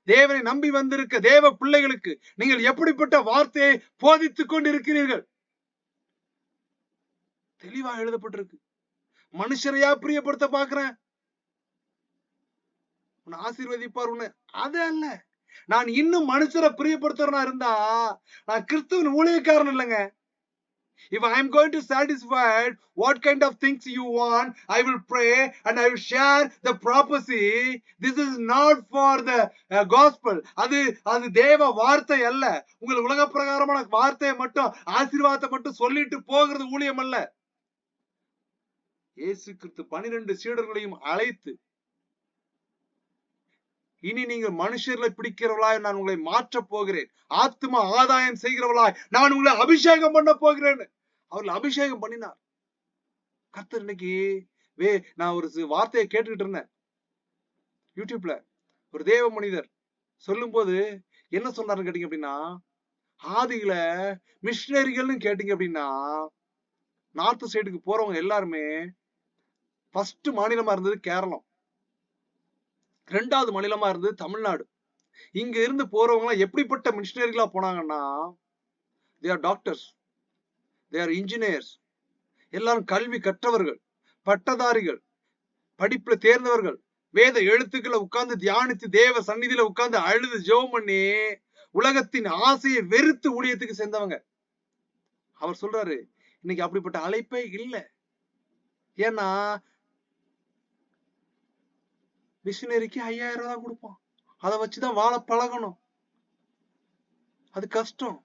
தேவனை நம்பி வந்திருக்க தேவ பிள்ளைகளுக்கு நீங்கள் எப்படிப்பட்ட வார்த்தையை போதித்துக் கொண்டிருக்கிறீர்கள்? தெளிவா எழுதப்பட்டிருக்கு. மனுஷரையா பிரியப்படுத்த பாக்குறேன், உன்னை ஆசீர்வதிப்பார் உன்னை. அது அல்ல. நான் இன்னும் மனுஷரை பிரியப்படுத்துறனா இருந்தா நான் கிறிஸ்துவின் ஊழியக்காரன் இல்லைங்க. If I am going to satisfy what kind of things you want, I will pray and I will share the prophecy. This is not for the gospel. அது தேவ வார்த்தை அல்ல. உங்கள் உலக பிரகாரமான வார்த்தையை மட்டும், ஆசீர்வாதத்தை மட்டும் சொல்லிட்டு போகிறது ஊழியம் அல்ல. இயேசு கிறிஸ்து 12 சீடர்களையும் அழைத்து, இனி நீங்கள் மனுஷர்களை பிடிக்கிறவளாய் நான் உங்களை மாற்றப் போகிறேன், ஆத்மா ஆதாயம் செய்கிறவளாய் நான் உங்களை அபிஷேகம் பண்ண போகிறேன். அவர்கள் அபிஷேகம் பண்ணினார். கர்த்தர் இன்னைக்கு நான் ஒரு வார்த்தையை கேட்டுக்கிட்டு இருந்தேன் யூடியூப்ல. ஒரு தேவ மனிதர் சொல்லும் போது என்ன சொன்னாருன்னு கேட்டீங்க அப்படின்னா, ஆதியில மிஷினரிகள்னு கேட்டீங்க அப்படின்னா, நார்த் சைடுக்கு போறவங்க எல்லாருமே ஃபர்ஸ்ட் மாநிலமா இருந்தது கேரளம், 2வது மாநிலமா இருந்தது தமிழ்நாடு. இங்க இருந்து போறவங்க எப்படிப்பட்ட மிஷினரிகளா போனாங்கன்னா, they are doctors, they are engineers. எல்லாரும் கல்வி கற்றவர்கள், பட்டதாரிகள், படிப்புல தேர்ந்தவர்கள், வேத எழுத்துக்களை உட்கார்ந்து தியானித்து தேவ சந்நிதியில உட்கார்ந்து அழுது ஜெபம் பண்ணி உலகத்தின் ஆசையை வெறுத்து ஊழியத்துக்கு சேர்ந்தவங்க. அவர் சொல்றாரு இன்னைக்கு அப்படிப்பட்ட அழைப்பே இல்லை. ஏன்னா மிஷினரிக்கு 5000 ரூபாய் தான் கொடுப்பான், அதை வச்சுதான் வாழ பழகணும், அது கஷ்டம்.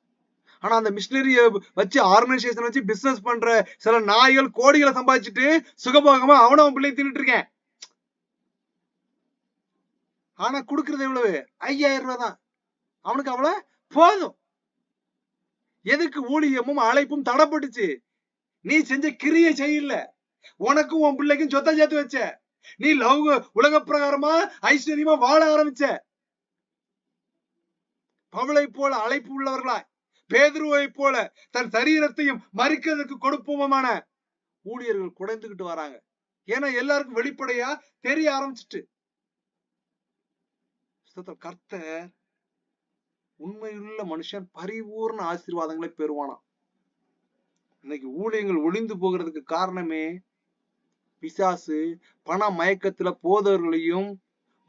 ஆனா அந்த மிஷினரிய வச்சு ஆர்கனைசேஷன் வச்சு பிசினஸ் பண்ற சில நாய்கள் கோடிகளை சம்பாதிச்சுட்டு சுகபோகமா அவனும் பிள்ளையும் தின்னுட்டு இருக்கேன். ஆனா கொடுக்கறது எவ்வளவு? 5000 ரூபாய் தான். அவனுக்கு அவ்வளவு போதும். எதுக்கு ஊழியமும் அழைப்பும் தடைப்பட்டுச்சு? நீ செஞ்ச கிரியை செய்யல, உனக்கும் உன் பிள்ளைக்கும் சொத்தை சேர்த்து வச்ச, நீ உலக பிரகாரமா ஐஸ்வர்யமா வாழ ஆரம்பிச்ச. பவுலை போல அழைப்பு உள்ளவர்களா, பேதுருவை போல தன் சரீரத்தையும் மறிக்கிறதுக்கு கொடுப்போமான ஊழியர்கள் குறைந்துகிட்டு வராங்க. ஏன்னா எல்லாருக்கும் வெளிப்படையா தெரிய ஆரம்பிச்சுட்டு. கர்த்தர் உண்மையுள்ள மனுஷன் பரிபூர்ண ஆசீர்வாதங்களை பெறுவானா. இன்னைக்கு ஊழியங்கள் ஒளிந்து போகிறதுக்கு காரணமே பிசாசு பண மயக்கத்துல போதவர்களையும்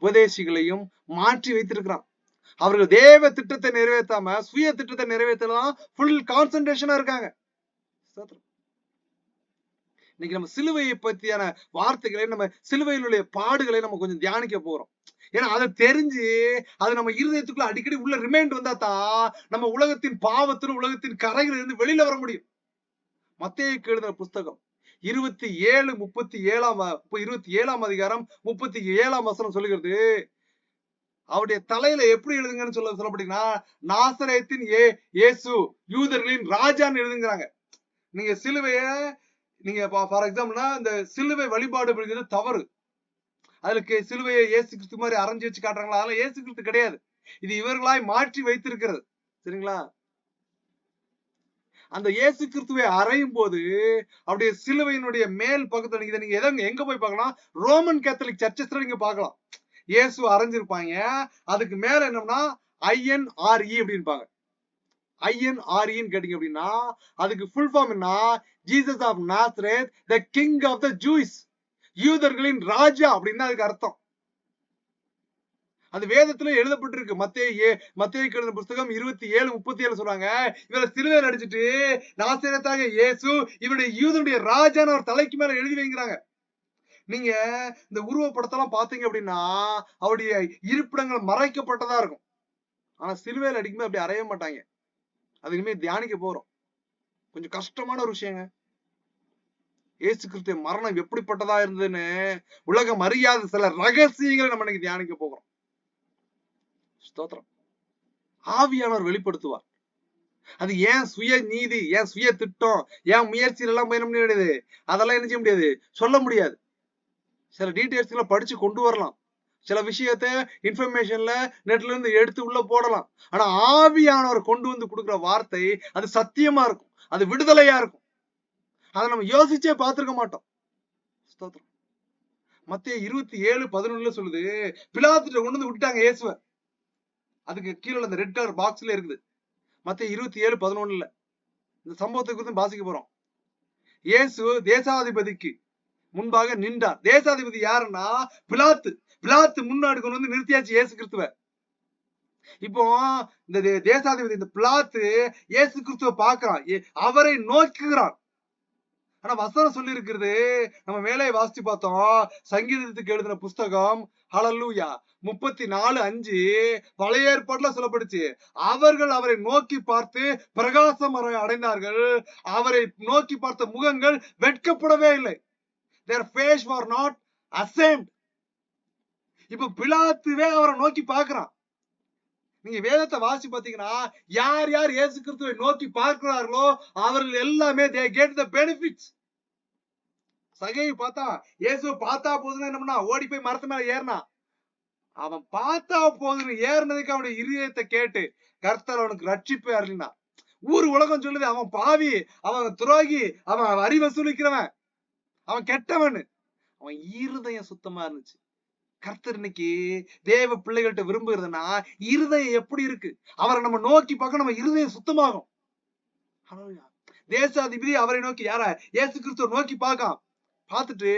உபதேசிகளையும் மாற்றி வைத்திருக்கிறான். அவர்கள் தேவ திட்டத்தை நிறைவேற்றாம சுய திட்டத்தை நிறைவேற்றலாம் ஃபுல் கான்சென்ட்ரேஷனா இருக்காங்க. இன்னைக்கு நம்ம சிலுவையை பத்தியான வார்த்தைகளை, நம்ம சிலுவையிலுடைய பாடுகளை நம்ம கொஞ்சம் தியானிக்க போறோம். ஏன்னா அதை தெரிஞ்சு அது நம்ம இருதயத்துக்குள்ள அடிக்கடி உள்ள ரிமைண்ட் வந்தா தான் நம்ம உலகத்தின் பாவத்திலும் உலகத்தின் கரைகள் இருந்து வெளியில வர முடியும். மத்தேயுக்கு எழுதின புஸ்தகம் 27:37 அதிகாரம் 37 வசனம் சொல்லுகிறது. அவருடைய தலையில எப்படி எழுதுங்கன்னு சொல்லப்பட்டீங்கன்னா, நாசரேத்தின் இயேசு யூதர்களின் ராஜான்னு எழுதுங்கிறாங்க. நீங்க சிலுவைய நீங்க ஃபார் எக்ஸாம்பிள்னா இந்த சிலுவை வழிபாடு அப்படிங்கிறது தவறு. அதுக்கு சிலுவையை இயேசு கிறிஸ்து மாதிரி அரைஞ்சு வச்சு காட்டுறாங்களா? அதெல்லாம் இயேசு கிறிஸ்து கிடையாது. இது இவர்களாய் மாற்றி வைத்திருக்கிறது. சரிங்களா? அந்த இயேசு கிறிஸ்துவை அறையும் போது அவருடைய சிலுவையினுடைய மேல் பக்கத்துல இதை நீங்க எங்க போய் பார்க்கலாம்? ரோமன் கேத்தலிக் சர்ச்சஸ்ல நீங்க பார்க்கலாம். இயேசு அரைஞ்சிருப்பாங்க. அதுக்கு மேல என்னன்னா INRE அப்படின்பாங்க. INREன்னு கேட்டீங்க அப்படின்னா அதுக்கு ஃபுல் ஃபார்ம் என்ன? Jesus of Nazareth, the King of the Jews, யூதர்களின் ராஜா அப்படின்னு அதுக்கு அர்த்தம். அது வேதத்துல எழுதப்பட்டிருக்கு. மத்தேயுக்கு எழுதின புஸ்தகம் 27:37 சொல்றாங்க, இவரை சிலுவையில் அடிச்சுட்டு நாசரேத்தாக இயேசு இவருடைய யூதனுடைய ராஜான்னு அவர் தலைக்கு மேல எழுதி வைக்கிறாங்க. நீங்க இந்த உருவப்படத்தெல்லாம் பாத்தீங்க அப்படின்னா அவருடைய இருப்பிடங்கள் மறைக்கப்பட்டதா இருக்கும். ஆனா சிலுவையில் அடிக்கும்போது அப்படி அறைய மாட்டாங்க. அது இனிமே தியானிக்க போறோம். கொஞ்சம் கஷ்டமான ஒரு விஷயங்க. இயேசு கிறிஸ்து மரணம் எப்படிப்பட்டதா இருந்ததுன்னு உலகம் அறியாத சில ரகசியங்களை நம்ம இன்னைக்கு தியானிக்க போகிறோம். ஸ்தோத்திரம். ஆவியானவர் வெளிப்படுத்துவார். அது ஏன் சுய நீதி, ஏன் சுய திட்டம், ஏன் முயற்சியில எல்லாம் பயணம் முடியாது. அதெல்லாம் என்ன செய்ய முடியாது, சொல்ல முடியாது. சில டீடைல்ஸ் படிச்சு கொண்டு வரலாம், சில விஷயத்த இன்ஃபர்மேஷன்ல நெட்ல இருந்து எடுத்து உள்ள போடலாம். ஆனா ஆவியானவர் கொண்டு வந்து கொடுக்குற வார்த்தை அது சத்தியமா இருக்கும், அது விடுதலையா இருக்கும். அதை நம்ம யோசிச்சே பார்த்திருக்க மாட்டோம். ஸ்தோத்திரம். மத்தேயு 27:11 சொல்லுது, பிலாத்துட்ட கொண்டு வந்து விட்டுட்டாங்க இயேசுவை. அதுக்கு கீழே அந்த ரெட் கலர் பாக்ஸ்ல இருக்குது. மத்தேயு 27:11 இந்த சம்பவத்தை குறித்து வாசிக்க போறோம். இயேசு தேசாதிபதிக்கு முன்பாக நின்றார். தேசாதிபதி யாருன்னா பிலாத்து. பிலாத்து முன்னாடி கொண்டு வந்து நிறுத்தியாச்சு இயேசு கிறிஸ்துவ. இப்போ இந்த தேசாதிபதி இந்த பிலாத்து இயேசு கிறிஸ்துவ பாக்குறான், அவரை நோக்குகிறான். ஆனா வசனம் சொல்லி இருக்கிறது நம்ம மேலே வாசிச்சு பார்த்தோம். சங்கீதத்துக்கு எழுதின புஸ்தகம் ஹல்லேலூயா 34:5 பழைய ஏற்பாட்டுல சொல்லப்படுச்சு. அவர்கள் அவரை நோக்கி பார்த்து பிரகாசம் அடைந்தார்கள், அவரை நோக்கி பார்த்த முகங்கள் வெட்கப்படவே இல்லை. Their face were not ashamed. இப்ப பிலாத்துவே அவரை நோக்கி பார்க்கிறான். நீங்க வேதத்தை வாசி பாத்தீங்கன்னா யார் யார் இயேசு கிறிஸ்துவை நோக்கி பார்க்கிறார்களோ அவர்கள் எல்லாமே they get the benefits. சகேயு பார்த்தா இயேசுவை பார்த்தா போதுன்னு என்ன பண்ணா, ஓடி போய் மரத்து மேல ஏறினா. அவன் பார்த்தா போதுன்னு ஏறினதுக்கு அவனுடைய இருதயத்தை கேட்டு கர்த்தர் அவனுக்கு ரட்சிப்பு அருளினார். ஊர் உலகம் சொல்லுது அவன் பாவி, அவன் துரோகி, அவன் வரி வசூலிக்கிறவன், அவன் கெட்டவன். அவன் இருதயம் சுத்தமா இருந்துச்சு. கர்த்தர் இன்னைக்கு தேவ பிள்ளைகள்கிட்ட விரும்புகிறதுனா இருதயம் எப்படி இருக்கு, அவரை நம்ம நோக்கி பார்க்க நம்ம இருதயம் சுத்தமாகும். தேசாதிபதி அவரை நோக்கி, யார? இயேசு கிறிஸ்துவை நோக்கி பார்த்துட்டு,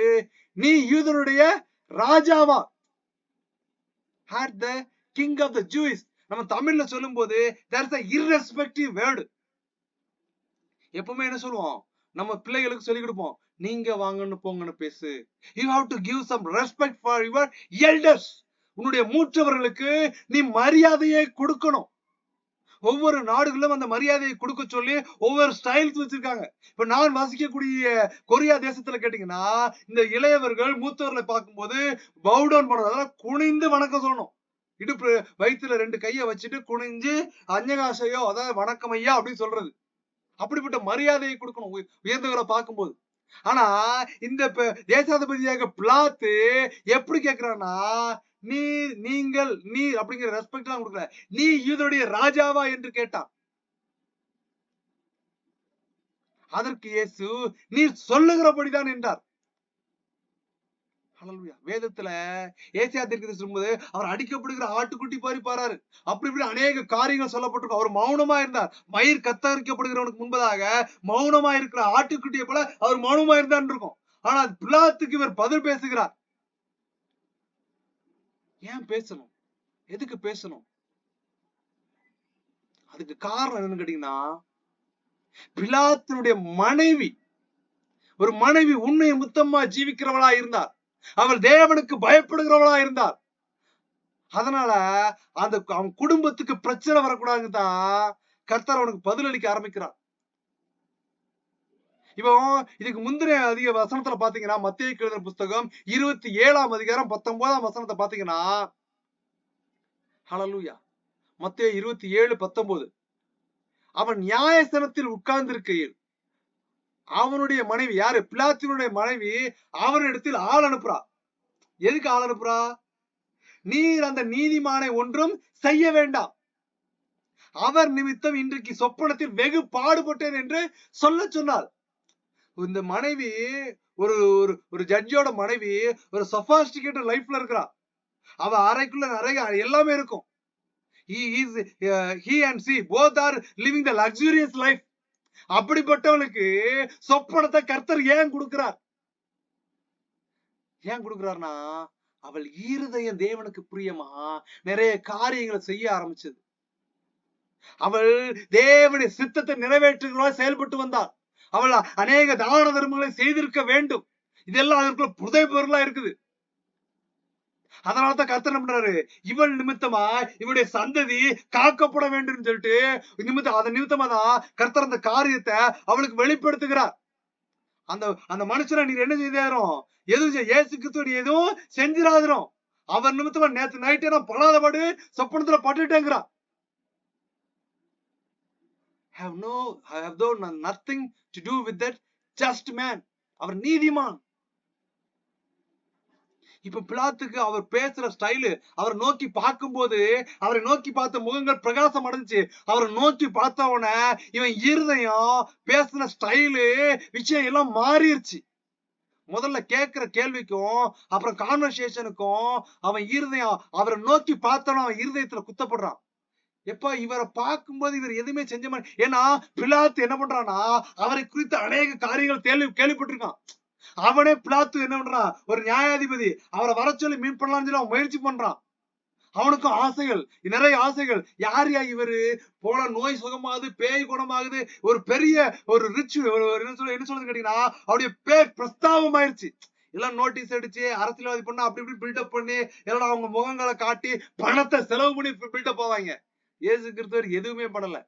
நீ யூதருடைய ராஜாவா? the king of the Jews. நம்ம தமிழ்ல சொல்லும் போது there's a irrespective word. எப்பவுமே என்ன சொல்லுவோம், நம்ம பிள்ளைகளுக்கு சொல்லி கொடுப்போம், நீங்க வாங்கன்னு போங்கன்னு பேசு. You have to give some respect for your elders. உன்னுடைய மூற்றவர்களுக்கு நீ மரியாதையை கொடுக்கணும். ஒவ்வொரு நாடுகளிலும் அந்த மரியாதையை கொடுக்க சொல்லி ஒவ்வொரு ஸ்டைல்ஸ் வச்சிருக்காங்க. இப்ப நான் வசிக்கக்கூடிய கொரியா தேசத்துல கேட்டீங்கன்னா, இந்த இளையவர்கள் மூத்தவர்களை பார்க்கும்போது பவுடவுன் பண்ணணும், அதெல்லாம் குனிந்து வணக்கம் சொல்லணும். இடுப்பு வயிற்றுல 2 கையை வச்சுட்டு குனிஞ்சு அஞ்சகாசையோ, அதாவது வணக்கம் ஐயா அப்படின்னு சொல்றது. அப்படிப்பட்ட மரியாதையை கொடுக்கணும் உயர்ந்தவரை பார்க்கும்போது. ஆனா இந்த தேசாதிபதியாக பிலாத்து எப்படி கேட்கிறான்னா, நீ அப்படிங்கிற ரெஸ்பெக்ட் எல்லாம் கொடுக்கல, நீ யூதருடைய ராஜாவா என்று கேட்டான். அதற்கு இயேசு, நீர் சொல்லுகிறபடிதான் என்றார். வேதத்துல ஏசாயா தீர்க்கதரிசி சொல்லும்போது அவர் அடிக்கப்படுகிற ஆட்டுக்குட்டி பாரி பாராரு, அப்படி இப்படி அநேக காரியங்கள் சொல்லப்பட்டிருக்கும். அவர் மௌனமா இருந்தார். மயிர் கத்தரிக்கப்படுகிறவனுக்கு முன்பதாக மௌனமா இருக்கிற ஆட்டுக்குட்டியை போல அவர் மௌனமா இருந்தார் இருக்கும். ஆனா பிலாத்துக்கு இவர் பதில் பேசுகிறார். ஏன் பேசணும்? எதுக்கு பேசணும்? அதுக்கு காரணம் என்னன்னு கேட்டீங்கன்னா, பிலாத்தினுடைய மனைவி ஒரு மனைவி உண்மை முத்தமா ஜீவிக்கிறவளா இருந்தார். அவள் தேவனுக்கு பயப்படுகிறவளா இருந்தார். அதனால அவன் குடும்பத்துக்கு பிரச்சனை வரக்கூடாதுன்னு தான் கர்த்தர் அவனுக்கு பதிலளிக்க ஆரம்பிக்கிறார். இப்போ இதுக்கு முந்தின அதிக வசனத்துல பாத்தீங்கன்னா, மத்தேயு எழுதின புஸ்தகம் 27ஆம் அதிகாரம் 19ஆம் வசனத்தை பாத்தீங்கன்னா, ஹல்லேலூயா, மத்தேயு 27:19, அவன் நியாயஸ்தானத்தில் உட்கார்ந்திருக்கையில் அவனுடைய மனைவி, யாரு? பிலாத்தினுடைய மனைவி அவனிடத்தில் ஆள் அனுப்புறா. எதுக்கு ஆள் அனுப்புறா? நீர் அந்த நீதிமானை ஒன்றும் செய்ய வேண்டாம், அவர் நிமித்தம் இன்றைக்கு சொப்பனத்தில் வெகு பாடுபட்டேன் என்று சொல்ல சொன்னார். இந்த மனைவி ஒரு ஒரு ஜட்ஜோட மனைவி ஒரு சொபாஸ்டிகேட்டட் லைஃப்ல இருக்கிறா. அவ அறைக்குள்ள நிறைய எல்லாமே இருக்கும். he and she both are living the luxurious life. அப்படிப்பட்டவளுக்கு சொப்பனத்தை கர்த்தர் ஏன் கொடுக்கிறார்? ஏன் கொடுக்கிறார்னா, அவள் இருதயம் தேவனுக்கு பிரியமா நிறைய காரியங்களை செய்ய ஆரம்பிச்சது. அவள் தேவனுடைய சித்தத்தை நிறைவேற்றுகிறவளா செயல்பட்டு வந்தாள். அவள் அநேக தான தர்மங்களை செய்திருக்க வேண்டும். இதெல்லாம் அதற்குள்ள புதை பொருளா இருக்குது. அதனாலதான் கர்த்தர் என்ன பண்றாரு, இவள் நிமித்தமா இவளுடைய சந்ததி காக்கப்பட வேண்டும் சொல்லிட்டு அதன் நிமித்தமா தான் கர்த்தர் அந்த காரியத்தை அவளுக்கு வெளிப்படுத்துகிறார். அந்த மனுஷனை நீர் என்ன செய்தாரும், எதுவும் இயேசு கிறிஸ்து எதுவும் செஞ்சிராதிரும், அவர் நிமித்தமா நேற்று நைட்டே நான் படாதபாடு சொப்பனத்துல பட்டுட்டேங்கிறான். have nothing to do with that just man. அவர் நீதிமான். இப்ப பிலாத்துக்கு அவர் பேசுற ஸ்டைலு, அவர் நோக்கி பார்க்கும்போது அவரை நோக்கி பார்த்த முகங்கள் பிரகாசம் அடைஞ்சு, அவரை நோக்கி பார்த்தவன இவன் இருதயம் பேசுற ஸ்டைலு விஷயம் எல்லாம் மாறிடுச்சு. முதல்ல கேட்கிற கேள்விக்கும் அப்புறம் கான்வர்சேஷனுக்கும் அவன் இருதயம் அவரை நோக்கி பார்த்தவன அவன் இருதயத்துல குத்தப்படுறான். எப்ப இவரை பார்க்கும்போது இவர் எதுவுமே செஞ்ச மாதிரி, ஏன்னா பிலாத்து என்ன பண்றான்னா அவரை குறித்து அநேக காரியங்கள் கேள்விப்பட்டிருக்கான். அவனே பிலாத்து என்ன பண்றான், ஒரு நியாயாதிபதி, அவரை வர சொல்லி மீட் பண்ணலாம்னு சொல்லி அவன் முயற்சி பண்றான். அவனுக்கும் ஆசைகள், நிறைய ஆசைகள். யார் இவரு போல நோய் சுகமாகுது, பேய் குணமாகுது, ஒரு பெரிய ஒரு ரிச் என்ன சொல்றது கேட்டீங்கன்னா அவருடைய பேர் பிரஸ்தாபம் ஆயிருச்சு. எல்லாம் நோட்டீஸ் அடிச்சு அரசியல்வாதி பண்ணா அப்படி இப்படி பில்டப் பண்ணி எல்லாம் அவங்க முகங்களை காட்டி பணத்தை செலவு பண்ணி பில்டப் ஆவாங்க. இயேசு கிறிஸ்துவர் எதுவுமே பண்ணல.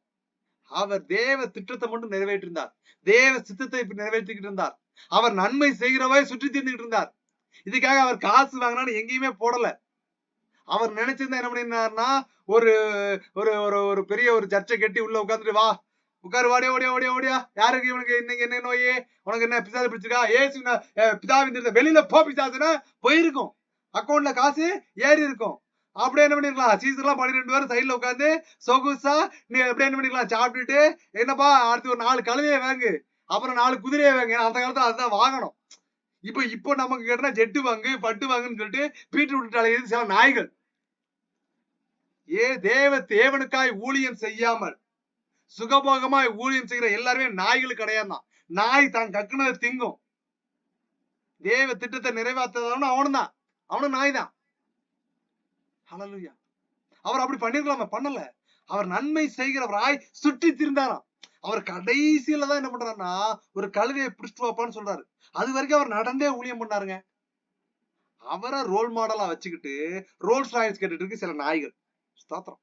அவர் தேவ திட்டத்தை மட்டும் நிறைவேற்றிருந்தார். தேவ சித்தத்தை நிறைவேற்றிக்கிட்டு இருந்தார். அவர் நன்மை செய்கிறவாய் சுற்றி திரிந்துகிட்டு இருந்தார். இதுக்காக அவர் காசு வாங்கினான்னு எங்கேயுமே போடல. அவர் நினைச்சிருந்தா என்ன பண்ணிருந்தாருன்னா, ஒரு ஒரு பெரிய ஒரு சர்ச்சை கட்டி உள்ள உட்காந்துட்டு, வா உட்காரு, ஓடியா ஓடியா ஓடியா ஓடியா, யாருக்கு இவனுக்கு இன்னைக்கு என்ன நோயே, உனக்கு என்ன பிசாசு பிடிச்சிருக்கா, ஏசு பிதாவின் வெளியில போ பிசாசுன்னா போயிருக்கும், அக்கௌண்ட்ல காசு ஏறி இருக்கும். அப்படியே என்ன பண்ணிருக்கலாம், சீசர்லாம் 12 பேர் சைட்ல உட்காந்து சொகுசா நீ அப்படியே என்ன பண்ணிருக்கலாம், சாப்பிட்டுட்டு என்னப்பா அடுத்து ஒரு 4 கழுதையை வாங்கு, அப்புறம் 4 குதிரையை வாங்க. அந்த காலத்துல அதுதான் வாங்கணும். இப்போ நமக்கு கேட்டா ஜெட்டு வாங்கு, பட்டு வாங்குன்னு சொல்லிட்டு பீட்டு விட்டுட்டாலே சில நாய்கள். தேவனுக்காய் ஊழியம் செய்யாமல் சுகபோகமாய் ஊழியம் செய்கிற எல்லாருமே நாய்களுக்கு கிடையாதுதான். நாய் தான் கக்குனதை திங்கும். தேவ திட்டத்தை நிறைவேற்றவனும் அவனும் தான். அவனும் நாய் தான். ஹல்லேலூயா. அவர் அப்படி பண்ணிருக்கலாமா? பண்ணல. அவர் நன்மை செய்கிறவராய் சுற்றி திரிந்தாராம். அவர் கடைசியில தான் என்ன பண்றாருன்னா ஒரு கழுதையை பிடிச்சிட்டு வாப்பான்னு சொல்றாரு. அது வரைக்கும் அவர் நடந்தே ஊழியம் பண்ணாருங்க. அவரை ரோல் மாடலா வச்சுக்கிட்டு ரோல்ஸ் ராய்ஸ் கேட்டுட்டு இருக்கு சில நாய்கள். ஸ்தோத்திரம்.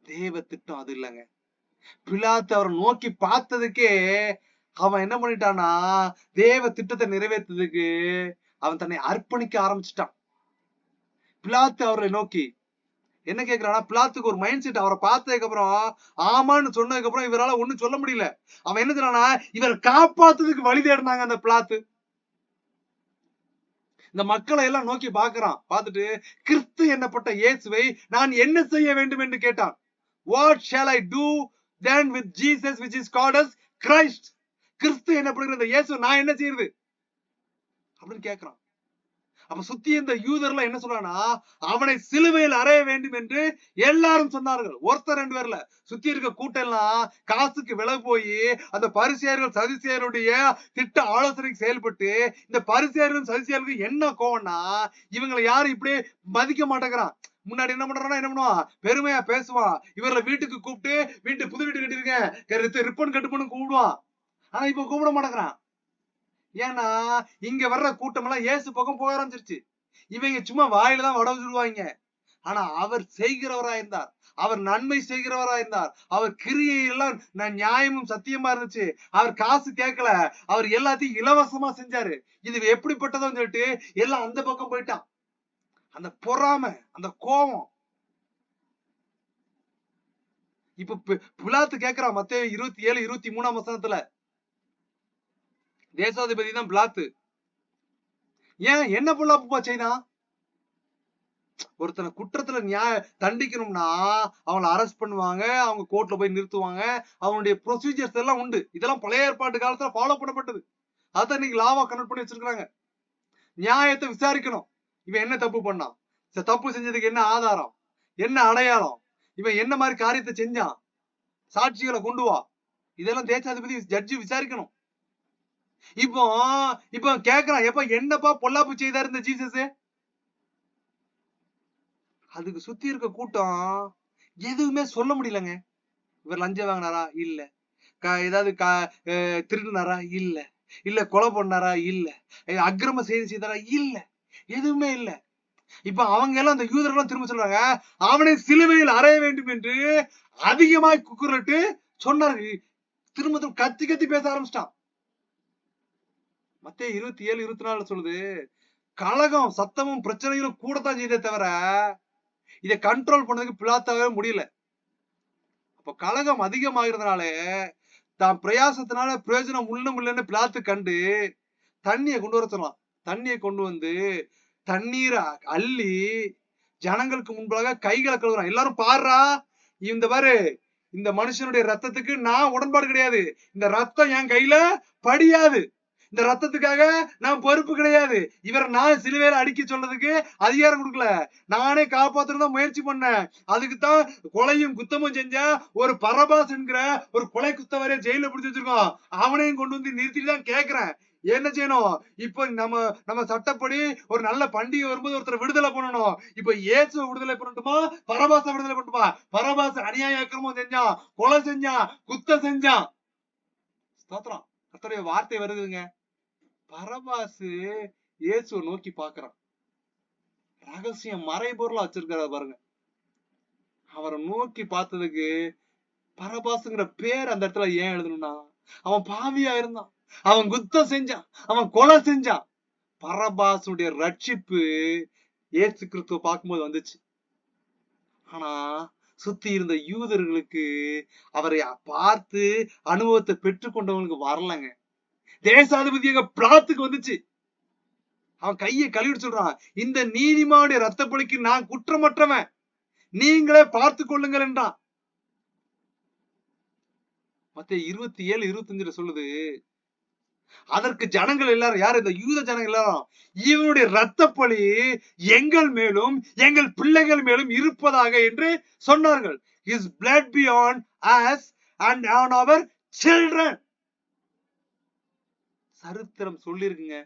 தேவ திட்டம் அது இல்லைங்க. பிலாத்து அவரை நோக்கி பார்த்ததுக்கே அவன் என்ன பண்ணிட்டான்னா தேவ திட்டத்தை நிறைவேற்றதுக்கு அவன் தன்னை அர்ப்பணிக்க ஆரம்பிச்சுட்டான். பிலாத்து அவரை நோக்கி என்ன கேக்குறானா, பிலாத்துக்கு ஒரு மைண்ட் செட். அவரை பார்த்ததுக்கு அப்புறம் ஆமான்னு சொன்னதுக்கு அப்புறம் இவரால ஒண்ணும் சொல்ல முடியல. அவன் என்ன சொல்றானா, இவரை காப்பாத்துறதுக்கு வழி தேடினாங்க அந்த பிலாத்து. இந்த மக்களை எல்லாம் நோக்கி பாக்குறான். பார்த்துட்டு கிறிஸ்து என்னப்பட்ட இயேசுவை நான் என்ன செய்ய வேண்டும் என்று கேட்டான். What shall I do then with Jesus which is called as Christ? கிறிஸ்து என்னப்படுகிற இந்த இயேசு நான் என்ன செய்யறது அப்படின்னு கேட்கிறான். அப்ப சுத்தி இந்த யூதர்லாம் என்ன சொல்றானா, அவனை சிலுவையில் அறைய வேண்டும் என்று எல்லாரும் சொன்னார்கள். ஒருத்தர் ரெண்டு பேர்ல சுத்தி இருக்க கூட்டம் எல்லாம் காசுக்கு விலை போய் அந்த பரிசேயர்கள் சதுசேயருடைய திட்ட ஆலோசனைக்கு செயல்பட்டு இந்த பரிசேயர்கள் சதுசேயர்களுக்கு என்ன கோவம்னா இவங்களை யாரும் இப்படியே மதிக்க மாட்டேங்கிறான். முன்னாடி என்ன பண்றான்னா என்ன பண்ணுவான், பெருமையா பேசுவான். இவர்ல வீட்டுக்கு கூப்பிட்டு புது வீட்டு கட்டிருக்கேன் ரிப்பன் கட்டுப்பன்னு கூப்பிடுவான். ஆனா இப்ப கூப்பிட மாட்டேங்கிறான். ஏன்னா இங்க வர்ற கூட்டம் எல்லாம் இயேசு பக்கம் போக ஆரம்பிச்சிருச்சு. இவங்க சும்மா வாயில தான் வட சொல்லுவாங்க. ஆனா அவர் செய்கிறவரா இருந்தார். அவர் நன்மை செய்கிறவரா இருந்தார். அவர் கிரியை எல்லாம் நியாயமும் சத்தியமா இருந்துச்சு. அவர் காசு கேட்கல. அவர் எல்லாத்தையும் இலவசமா செஞ்சாரு. இது எப்படிப்பட்டதுன்னு சொல்லிட்டு எல்லாம் அந்த பக்கம் போயிட்டான். அந்த பொறாமை, அந்த கோபம். இப்ப பிலாத்து கேட்கிறான் மத்தேயு 27:23 வசனத்துல. தேசாதிபதி தான் பிலாத்து. ஏன் என்ன பொல்லாப்புப்பா செய்தான்? ஒருத்தனை குற்றத்துல தண்டிக்கணும்னா அவங்களை அரெஸ்ட் பண்ணுவாங்க, அவங்க கோர்ட்ல போய் நிறுத்துவாங்க. அவனுடைய ப்ரொசீஜர்ஸ் எல்லாம் உண்டு. இதெல்லாம் பழைய ஏற்பாட்டு காலத்துல ஃபாலோ பண்ணப்பட்டது. அதான் இன்னைக்கு லாவா கன்வெர்ட் பண்ணி வச்சிருக்காங்க. நியாயத்தை விசாரிக்கணும். இவன் என்ன தப்பு பண்ணான், தப்பு செஞ்சதுக்கு என்ன ஆதாரம், என்ன அடையாளம், இவன் என்ன மாதிரி காரியத்தை செஞ்சான், சாட்சிகளை கொண்டு வா. இதெல்லாம் தேசாதிபதி ஜட்ஜி விசாரிக்கணும். இப்போ கேக்குறான், எப்ப என்னப்பா பொல்லாப்பு செய்தாரு இந்த ஜீசஸ்? அதுக்கு சுத்தி இருக்க கூட்டம் எதுவுமே சொல்ல முடியலங்க. இவர் லஞ்சம் வாங்கினாரா? இல்ல. ஏதாவது திருடினாரா? இல்ல. இல்ல கொலை பண்ணாரா? இல்ல. அக்கிரம செய்தாரா? இல்ல. எதுவுமே இல்ல. இப்ப அவங்க எல்லாம் அந்த யூதர்கள் திரும்ப சொல்றாங்க, அவனை சிலுவையில் அறைய வேண்டும் என்று அதிகமாய் குக்குரட்டு சொன்னாரு. திரும்ப கத்தி கத்தி பேச ஆரம்பிச்சிட்டான். மத்தேயு 27:24 சொல்லுது, கலகம் சத்தமும் பிரச்சனைகளும் கூடத்தான் செய்தே தவிர இதை கண்ட்ரோல் பண்ணதுக்கு பிலாத்தாவே முடியல. அப்ப கலகம் அதிகமாகிறதுனால தான் பிரயாசத்தினால பிரயோஜனம் உள்ளும் இல்லைன்னு பிலாத்து கண்டு தண்ணியை கொண்டு வர சொல்லலாம். தண்ணியை கொண்டு வந்து தண்ணீரை அள்ளி ஜனங்களுக்கு முன்பாக கைகளை கழுவுறான். எல்லாரும் பாடுறா, இந்த பாரு இந்த மனுஷனுடைய ரத்தத்துக்கு நான் உடன்பாடு கிடையாது. இந்த ரத்தம் என் கையில படியாது. இந்த ரத்தத்துக்காக நான் பொறுப்பு கிடையாது. இவரை நான் சிலுவையில அடிக்க சொல்றதுக்கு அதிகாரம் கொடுக்கல. நானே காப்பாற்றதான் முயற்சி பண்ணேன். அதுக்குத்தான் கொலையும் குத்தமும் செஞ்ச ஒரு பரபாஸ் என்கிற ஒரு கொலை குத்தவரைய ஜெயில பிடிச்சு வச்சிருக்கோம். அவனையும் கொண்டு வந்து நிறுத்திட்டு தான் கேட்கிறேன், என்ன செய்யணும்? இப்ப நம்ம சட்டப்படி ஒரு நல்ல பண்டிகை வரும்போது ஒருத்தர் விடுதலை பண்ணணும். இப்ப இயேசுவை விடுதலை பண்ணட்டுமா, பரபாச விடுதலை பண்ணட்டுமா? பரபாச அநியாய அக்கிரமம் செஞ்சான், கொலை செஞ்சான், குத்தம் செஞ்சான். ஸ்தோத்திரம். கர்த்தருடைய வார்த்தை வருதுங்க. பரபாசு இயேசுவை நோக்கி பாக்குறான். ரகசியம் மறைபொருளா வச்சிருக்காரு பாருங்க. அவரை நோக்கி பார்த்ததுக்கு பரபாசுங்கிற பேர் அந்த இடத்துல ஏன் எழுதணும்னா, அவன் பாவியா இருந்தான், அவன் குத்தம் செஞ்சான், அவன் கொலை செஞ்சான். பரபாசுடைய ரட்சிப்பு இயேசு கிறிஸ்துவ பார்க்கும்போது வந்துச்சு. ஆனா சுத்தி இருந்த யூதர்களுக்கு அவரை பார்த்து அனுபவத்தை பெற்றுக்கொண்டவங்களுக்கு வரலங்க. தேசாதிபதியாக பிலாத்துக்கு வந்துச்சு. அவன் கையை கழுவிட்டு சொல்றான், இந்த நீதிமானுடைய ரத்த பலிக்கு நான் குற்றமற்றவன், நீங்களே பார்த்து கொள்ளுங்கள் என்றான். மத்தேயு 27:25 சொல்லுது, அதற்கு ஜனங்கள் எல்லாரும், யார் இந்த யூத ஜனங்கள் எல்லாரும், இவனுடைய ரத்த பலி எங்கள் மேலும் எங்கள் பிள்ளைகள் மேலும் இருப்பதாக என்று சொன்னார்கள். His blood be on us and on our children. சரித்திரம் சொல்லிருக்குங்க.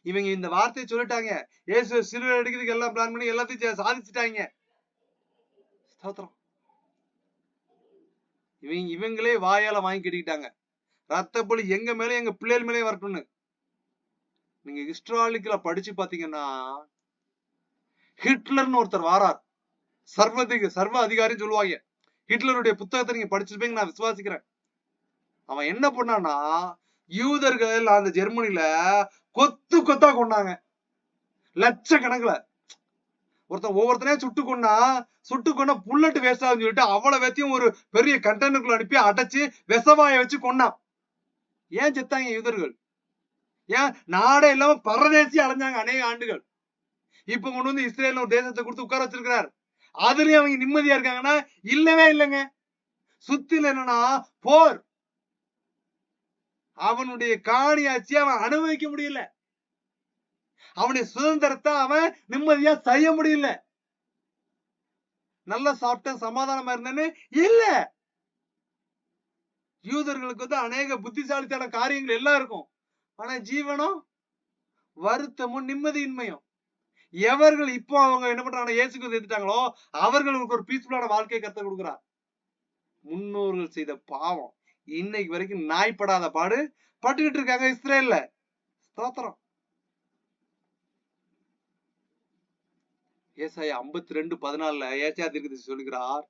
இவங்க இந்த வார்த்தையை சொல்லிட்டாங்க. இயேசு சிலுவை அடிக்கிறதுக்கு எல்லாம் பிளான் பண்ணி எல்லாத்தையும் சாதிச்சுட்டாங்க. ஸ்தோத்திரம். இவங்களே வாயால வாங்கி கட்டிக்கிட்டாங்க. ரத்த பலி எங்க மேலே எங்க பிள்ளைகள் மேலே வரட்டும்னு. நீங்க ஹிஸ்டாரிக்கலா படிச்சு பாத்தீங்கன்னா, ஹிட்லர்னு ஒருத்தர் வாரார். சர்வ அதிகாரி சொல்லுவாங்க. ஹிட்லருடைய புத்தகத்தை நீங்க படிச்சிருப்பீங்க, நான் விசுவாசிக்கிறேன். அவன் என்ன பண்ணான்னா, யூதர்கள் அந்த ஜெர்மனில கொத்து கொத்தா கொண்டாங்க. லட்சக்கணக்குல. ஒவ்வொருத்தனையும் சுட்டு கொண்டா புல்லட் வேஸ்ட் ஆகுன்னு சொல்லிட்டு அவ்வளவு வேத்தையும் ஒரு பெரிய கண்டெய்னருக்குள்ள அனுப்பி அடைச்சு விஷவாய வச்சு கொண்டான். ஏன் செத்தாங்க யூதர்கள்? ஏன் நாடே இல்லாம பரதேசி அலைஞ்சாங்க அநேக ஆண்டுகள். இப்ப கொண்டு வந்து இஸ்ரேல் ஒரு தேசத்தை கொடுத்து உட்கார வச்சிருக்கிறார். அதுலயும் அவங்க நிம்மதியா இருக்காங்கன்னா இல்லவே இல்லைங்க. சுத்தில என்னன்னா போர். அவனுடைய காணியாட்சி அவன் அனுபவிக்க முடியல. அவனுடைய சுதந்திரத்தை அவன் நிம்மதியா செய்ய முடியல. நல்லா சாப்பிட்ட சமாதானமா இருந்தேன்னு இல்ல. யூதர்களுக்கு வந்து அநேக புத்திசாலித்தான காரியங்கள் எல்லாம் இருக்கும். ஆனா ஜீவனும் வருத்தமும் நிம்மதியின்மையும். எவர்கள் இப்போ அவங்க என்ன பண்றாங்க, இயேசுக்கு எதிர்த்தாங்களோ அவர்களுக்கு ஒரு பீஸ்ஃபுல்லான வாழ்க்கையை கர்த்தர் கொடுக்கிறார். முன்னோர்கள் செய்த பாவம் இன்னைக்கு வரைக்கும் நாய்ப்படாத பாடு பட்டுக்கிட்டு இருக்காங்க இஸ்ரேல்ல. ஸ்தோத்திரம். ஏசாயா 52:14 ஏசாயா தீர்க்கதரிசி சொல்லுகிறார்,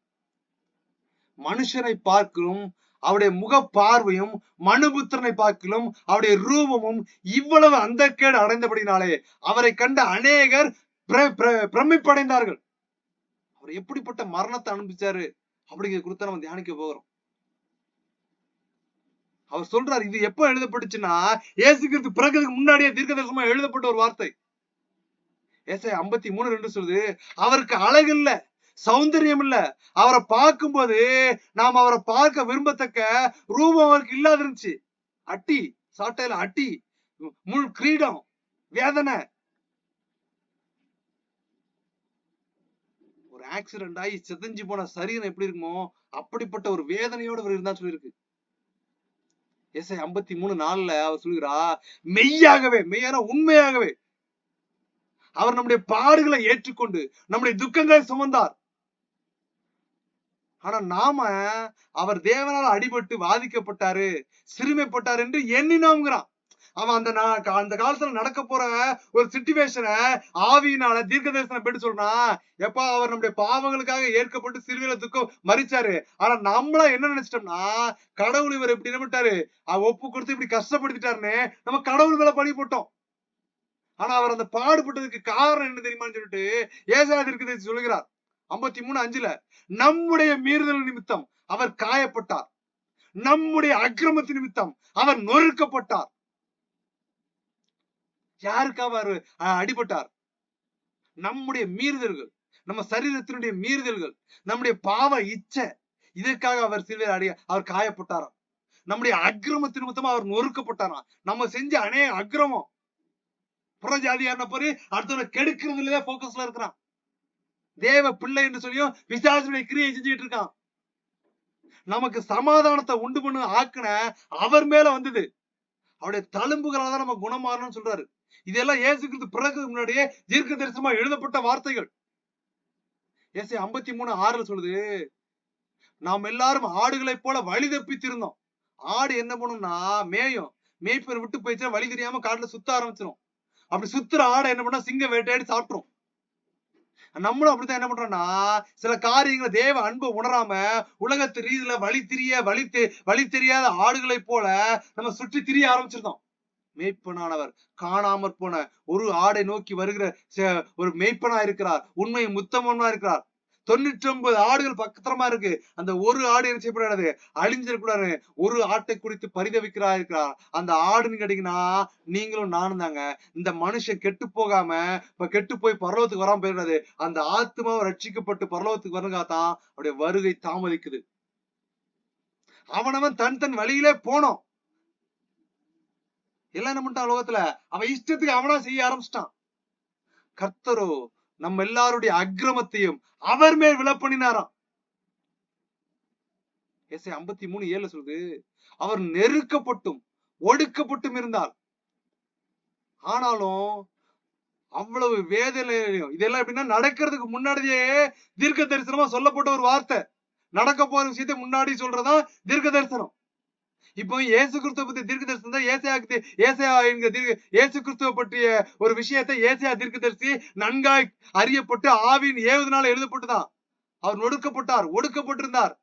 மனுஷனை பார்க்கும் அவருடைய முக பார்வையும் மனுபுத்திரனை பார்க்கலும் அவருடைய ரூபமும் இவ்வளவு அந்தக்கேடு அடைந்தபடினாலே அவரை கண்ட அநேகர் பிரமிப்படைந்தார்கள். அவர் எப்படிப்பட்ட மரணத்தை அனுப்பிச்சாரு அப்படிங்கிற குறித்து நம்ம தியானிக்க போகிறோம். அவர் சொல்றாரு, இது எப்ப எழுதப்பட்டுச்சுன்னா இயேசு கிறிஸ்து பிறகுக்கு முன்னாடியே தீர்க்கதரிசனமா எழுதப்பட்ட ஒரு வார்த்தை. ஏசாயா 53:2 சொல்லுது, அவருக்கு அழகு இல்ல, சௌந்தரியம் இல்ல. அவரை பார்க்கும்போது நாம் அவரை பார்க்க விரும்பத்தக்க ரூபம் அவருக்கு இல்லாத இருந்துச்சு. அட்டி சாட்டையில அட்டி, முள் கிரீடம், வேதனை. ஒரு ஆக்சிடென்ட் ஆகி செதஞ்சு போன சரீரம் எப்படி இருக்குமோ அப்படிப்பட்ட ஒரு வேதனையோடு அவர் இருந்தா சொல்லியிருக்கு. ஏசாயா 53:4 அவர் சொல்லுகிறா, மெய்யாகவே, மெய்யான உண்மையாகவே அவர் நம்முடைய பாடுகளை ஏற்றுக்கொண்டு நம்முடைய துக்கங்களை சுமந்தார். ஆனா நாம அவர் தேவனால் அடிபட்டு வாதிக்கப்பட்டாரு, சிறுமைப்பட்டாரு என்று எண்ணினோம்ங்கிறான். அவன் அந்த காலத்துல நடக்க போற ஒரு சிச்சுவேஷனை ஆவியினால தீர்க்க தரிசனம் போயிட்டு சொல்றான், எப்பா அவர் நம்முடைய பாவங்களுக்காக ஏற்கப்பட்டு சிறுவையில துக்கம் மறிச்சாரு. ஆனா நம்மளா என்ன நினைச்சிட்டோம்னா, கடவுள் இவர் இப்படி என்ன பண்ணிட்டாரு, ஒப்பு கொடுத்து இப்படி கஷ்டப்படுத்திட்டாருன்னு நம்ம கடவுள் மேல பழி போட்டோம். ஆனா அவர் அந்த பாடுபட்டதுக்கு காரணம் என்ன தெரியுமான்னு சொல்லிட்டு ஏசாயா தீர்க்கதரிசி சொல்லுகிறார் 53:5, நம்முடைய மீறுதல் நிமித்தம் அவர் காயப்பட்டார், நம்முடைய அக்கிரமத்து நிமித்தம் அவர் நொறுக்கப்பட்டார். யாருக்கு அவர் அடிபட்டார்? நம்முடைய மீறுதல்கள், நம்ம சரீரத்தினுடைய மீறுதல்கள், நம்முடைய பாவ இச்சை, இதற்காக அவர் சிலுவையில் அவர் காயப்பட்டாராம். நம்முடைய அக்கிரமத்து நிமித்தம் அவர் நொறுக்கப்பட்டாராம். நம்ம செஞ்ச அநேக அக்கிரமம், புறஜாதியான போது அடுத்தவனை கெடுக்கிறதுலதான் போக்கஸ்ல இருக்கிறான். தேவ பிள்ளை என்று சொல்லியும் பிசாசுடைய கிரியை செஞ்சுட்டு இருக்கான். நமக்கு சமாதானத்தை உண்டு பண்ண ஆக்கின அவர் மேல வந்தது. அவருடைய தழும்புகளால நம்ம குணமாறணும்னு சொல்றாரு. இதெல்லாம் இயேசு கிறிஸ்து பிறகு முன்னாடியே தீர்க்க தரிசனமா எழுதப்பட்ட வார்த்தைகள். ஏசாயா 53:6 சொல்லுது, நாம் எல்லாரும் ஆடுகளை போல வழி தப்பித்திருந்தோம். ஆடு என்ன பண்ணும்னா மேயும், மேய்ப்பர் விட்டு போயிடுச்சுன்னா வழி தெரியாம காட்டுல சுத்த ஆரம்பிச்சிடும். அப்படி சுத்துற ஆடை என்ன பண்ணா சிங்கம் வேட்டையாடி சாப்பிட்டுரும். நம்மளும் அப்படித்தான் என்ன பண்றோம்னா, சில காரியங்களை தேவ அன்பு உணராம உலகத்து ரீதியில வழி தெரியாத ஆடுகளை போல நம்ம சுற்றி திரிய ஆரம்பிச்சிருந்தோம். மேய்ப்பனானவர் காணாமற் போன ஒரு ஆடை நோக்கி வருகிற ஒரு மேய்ப்பனா இருக்கிறார், உண்மை முத்தமனா இருக்கிறார். 99 ஆடுகள் பக்கத்திரமா இருக்கு. அந்த ஒரு ஆடு என்ன செய்யக்கூடாது, அழிஞ்சிடக்கூடாது. ஒரு ஆட்டை குறித்து பரிதவிக்கிறா இருக்கிறார். அந்த ஆடுன்னு கேட்டீங்கன்னா நீங்களும் நானும் தாங்க. இந்த மனுஷன் கெட்டு போகாம இப்ப கெட்டு போய் பரலோகத்துக்கு வராம போயிடாது. அந்த ஆத்மாவை ரட்சிக்கப்பட்டு பரலோகத்துக்கு வரங்காதான் அவருடைய வருகை தாமதிக்குது. அவனவன் தன் வழியிலே போனோம். எல்லாம் என்ன பண்ணிட்டான் உலகத்துல, அவன் இஷ்டத்துக்கு அவனா செய்ய ஆரம்பிச்சிட்டான். கர்த்தரோ நம்ம எல்லாருடைய அக்கிரமத்தையும் அவர் மேல் விழப்பண்ணினாராம். ஏசாயா 53:7 சொல்லுது, அவர் நெருக்கப்பட்டும் ஒடுக்கப்பட்டும் இருந்தார். ஆனாலும் அவ்வளவு வேதனையிலையும் இதெல்லாம் எப்படின்னா நடக்கிறதுக்கு முன்னாடியே தீர்க்க தரிசனமா சொல்லப்பட்ட ஒரு வார்த்தை. நடக்க போற விஷயத்தை முன்னாடி சொல்றதா தீர்க்க தரிசனம். இப்போ இயேசு கிறிஸ்துவ பத்தி தீர்க்க தரிசனம் தான் ஏசாயா என்கிற இயேசு கிறிஸ்துவ பற்றிய ஒரு விஷயத்தை ஏசாயா தீர்க்கதரிசி நன்காய் அறியப்பட்டு ஆவியின் ஏவுதனால எழுதப்பட்டுதான். அவர் ஒடுக்கப்பட்டார், ஒடுக்கப்பட்டிருந்தார்.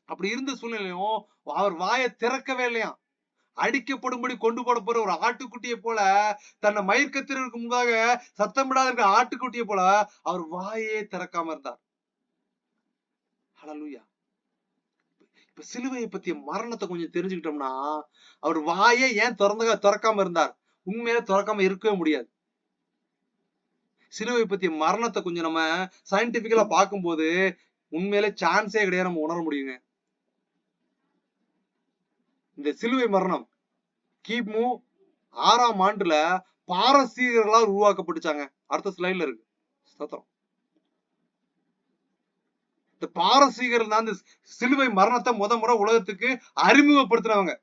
அப்படி இருந்த சூழ்நிலையும் அவர் வாயை திறக்கவே இல்லையாம். அடிக்கப்படும்படி கொண்டு போட போற ஒரு ஆட்டுக்குட்டியை போல, தன்னை மயிர்கத்திற்கு முன்பாக சத்தமிடாத இருக்கிற ஆட்டுக்குட்டியை போல அவர் வாயே திறக்காம இருந்தார். ஹல்லேலூயா. இப்ப சிலுவையை பத்திய மரணத்தை கொஞ்சம் தெரிஞ்சுக்கிட்டோம்னா, அவர் வாயே ஏன் திறக்காம இருந்தார்? உண்மையில திறக்காம இருக்கவே முடியாது. சிலுவை பத்திய மரணத்தை கொஞ்சம் நம்ம சயின்டிபிக்கலா பார்க்கும்போது உண்மையிலே சான்ஸே கிடையாது, நம்ம உணர முடியுங்க. இந்த சிலுவை மரணம் கிமு 6ஆம் ஆண்டுல பாரசீகர்களால் உருவாக்கப்பட்டுச்சாங்க. அடுத்த ஸ்லைட்ல இருக்கு. ஸ்தோத்திரம். இந்த பாரசீகர்கள் தான் இந்த சிலுவை மரணத்தை முறை உலகத்துக்கு அறிமுகப்படுத்தினவங்க.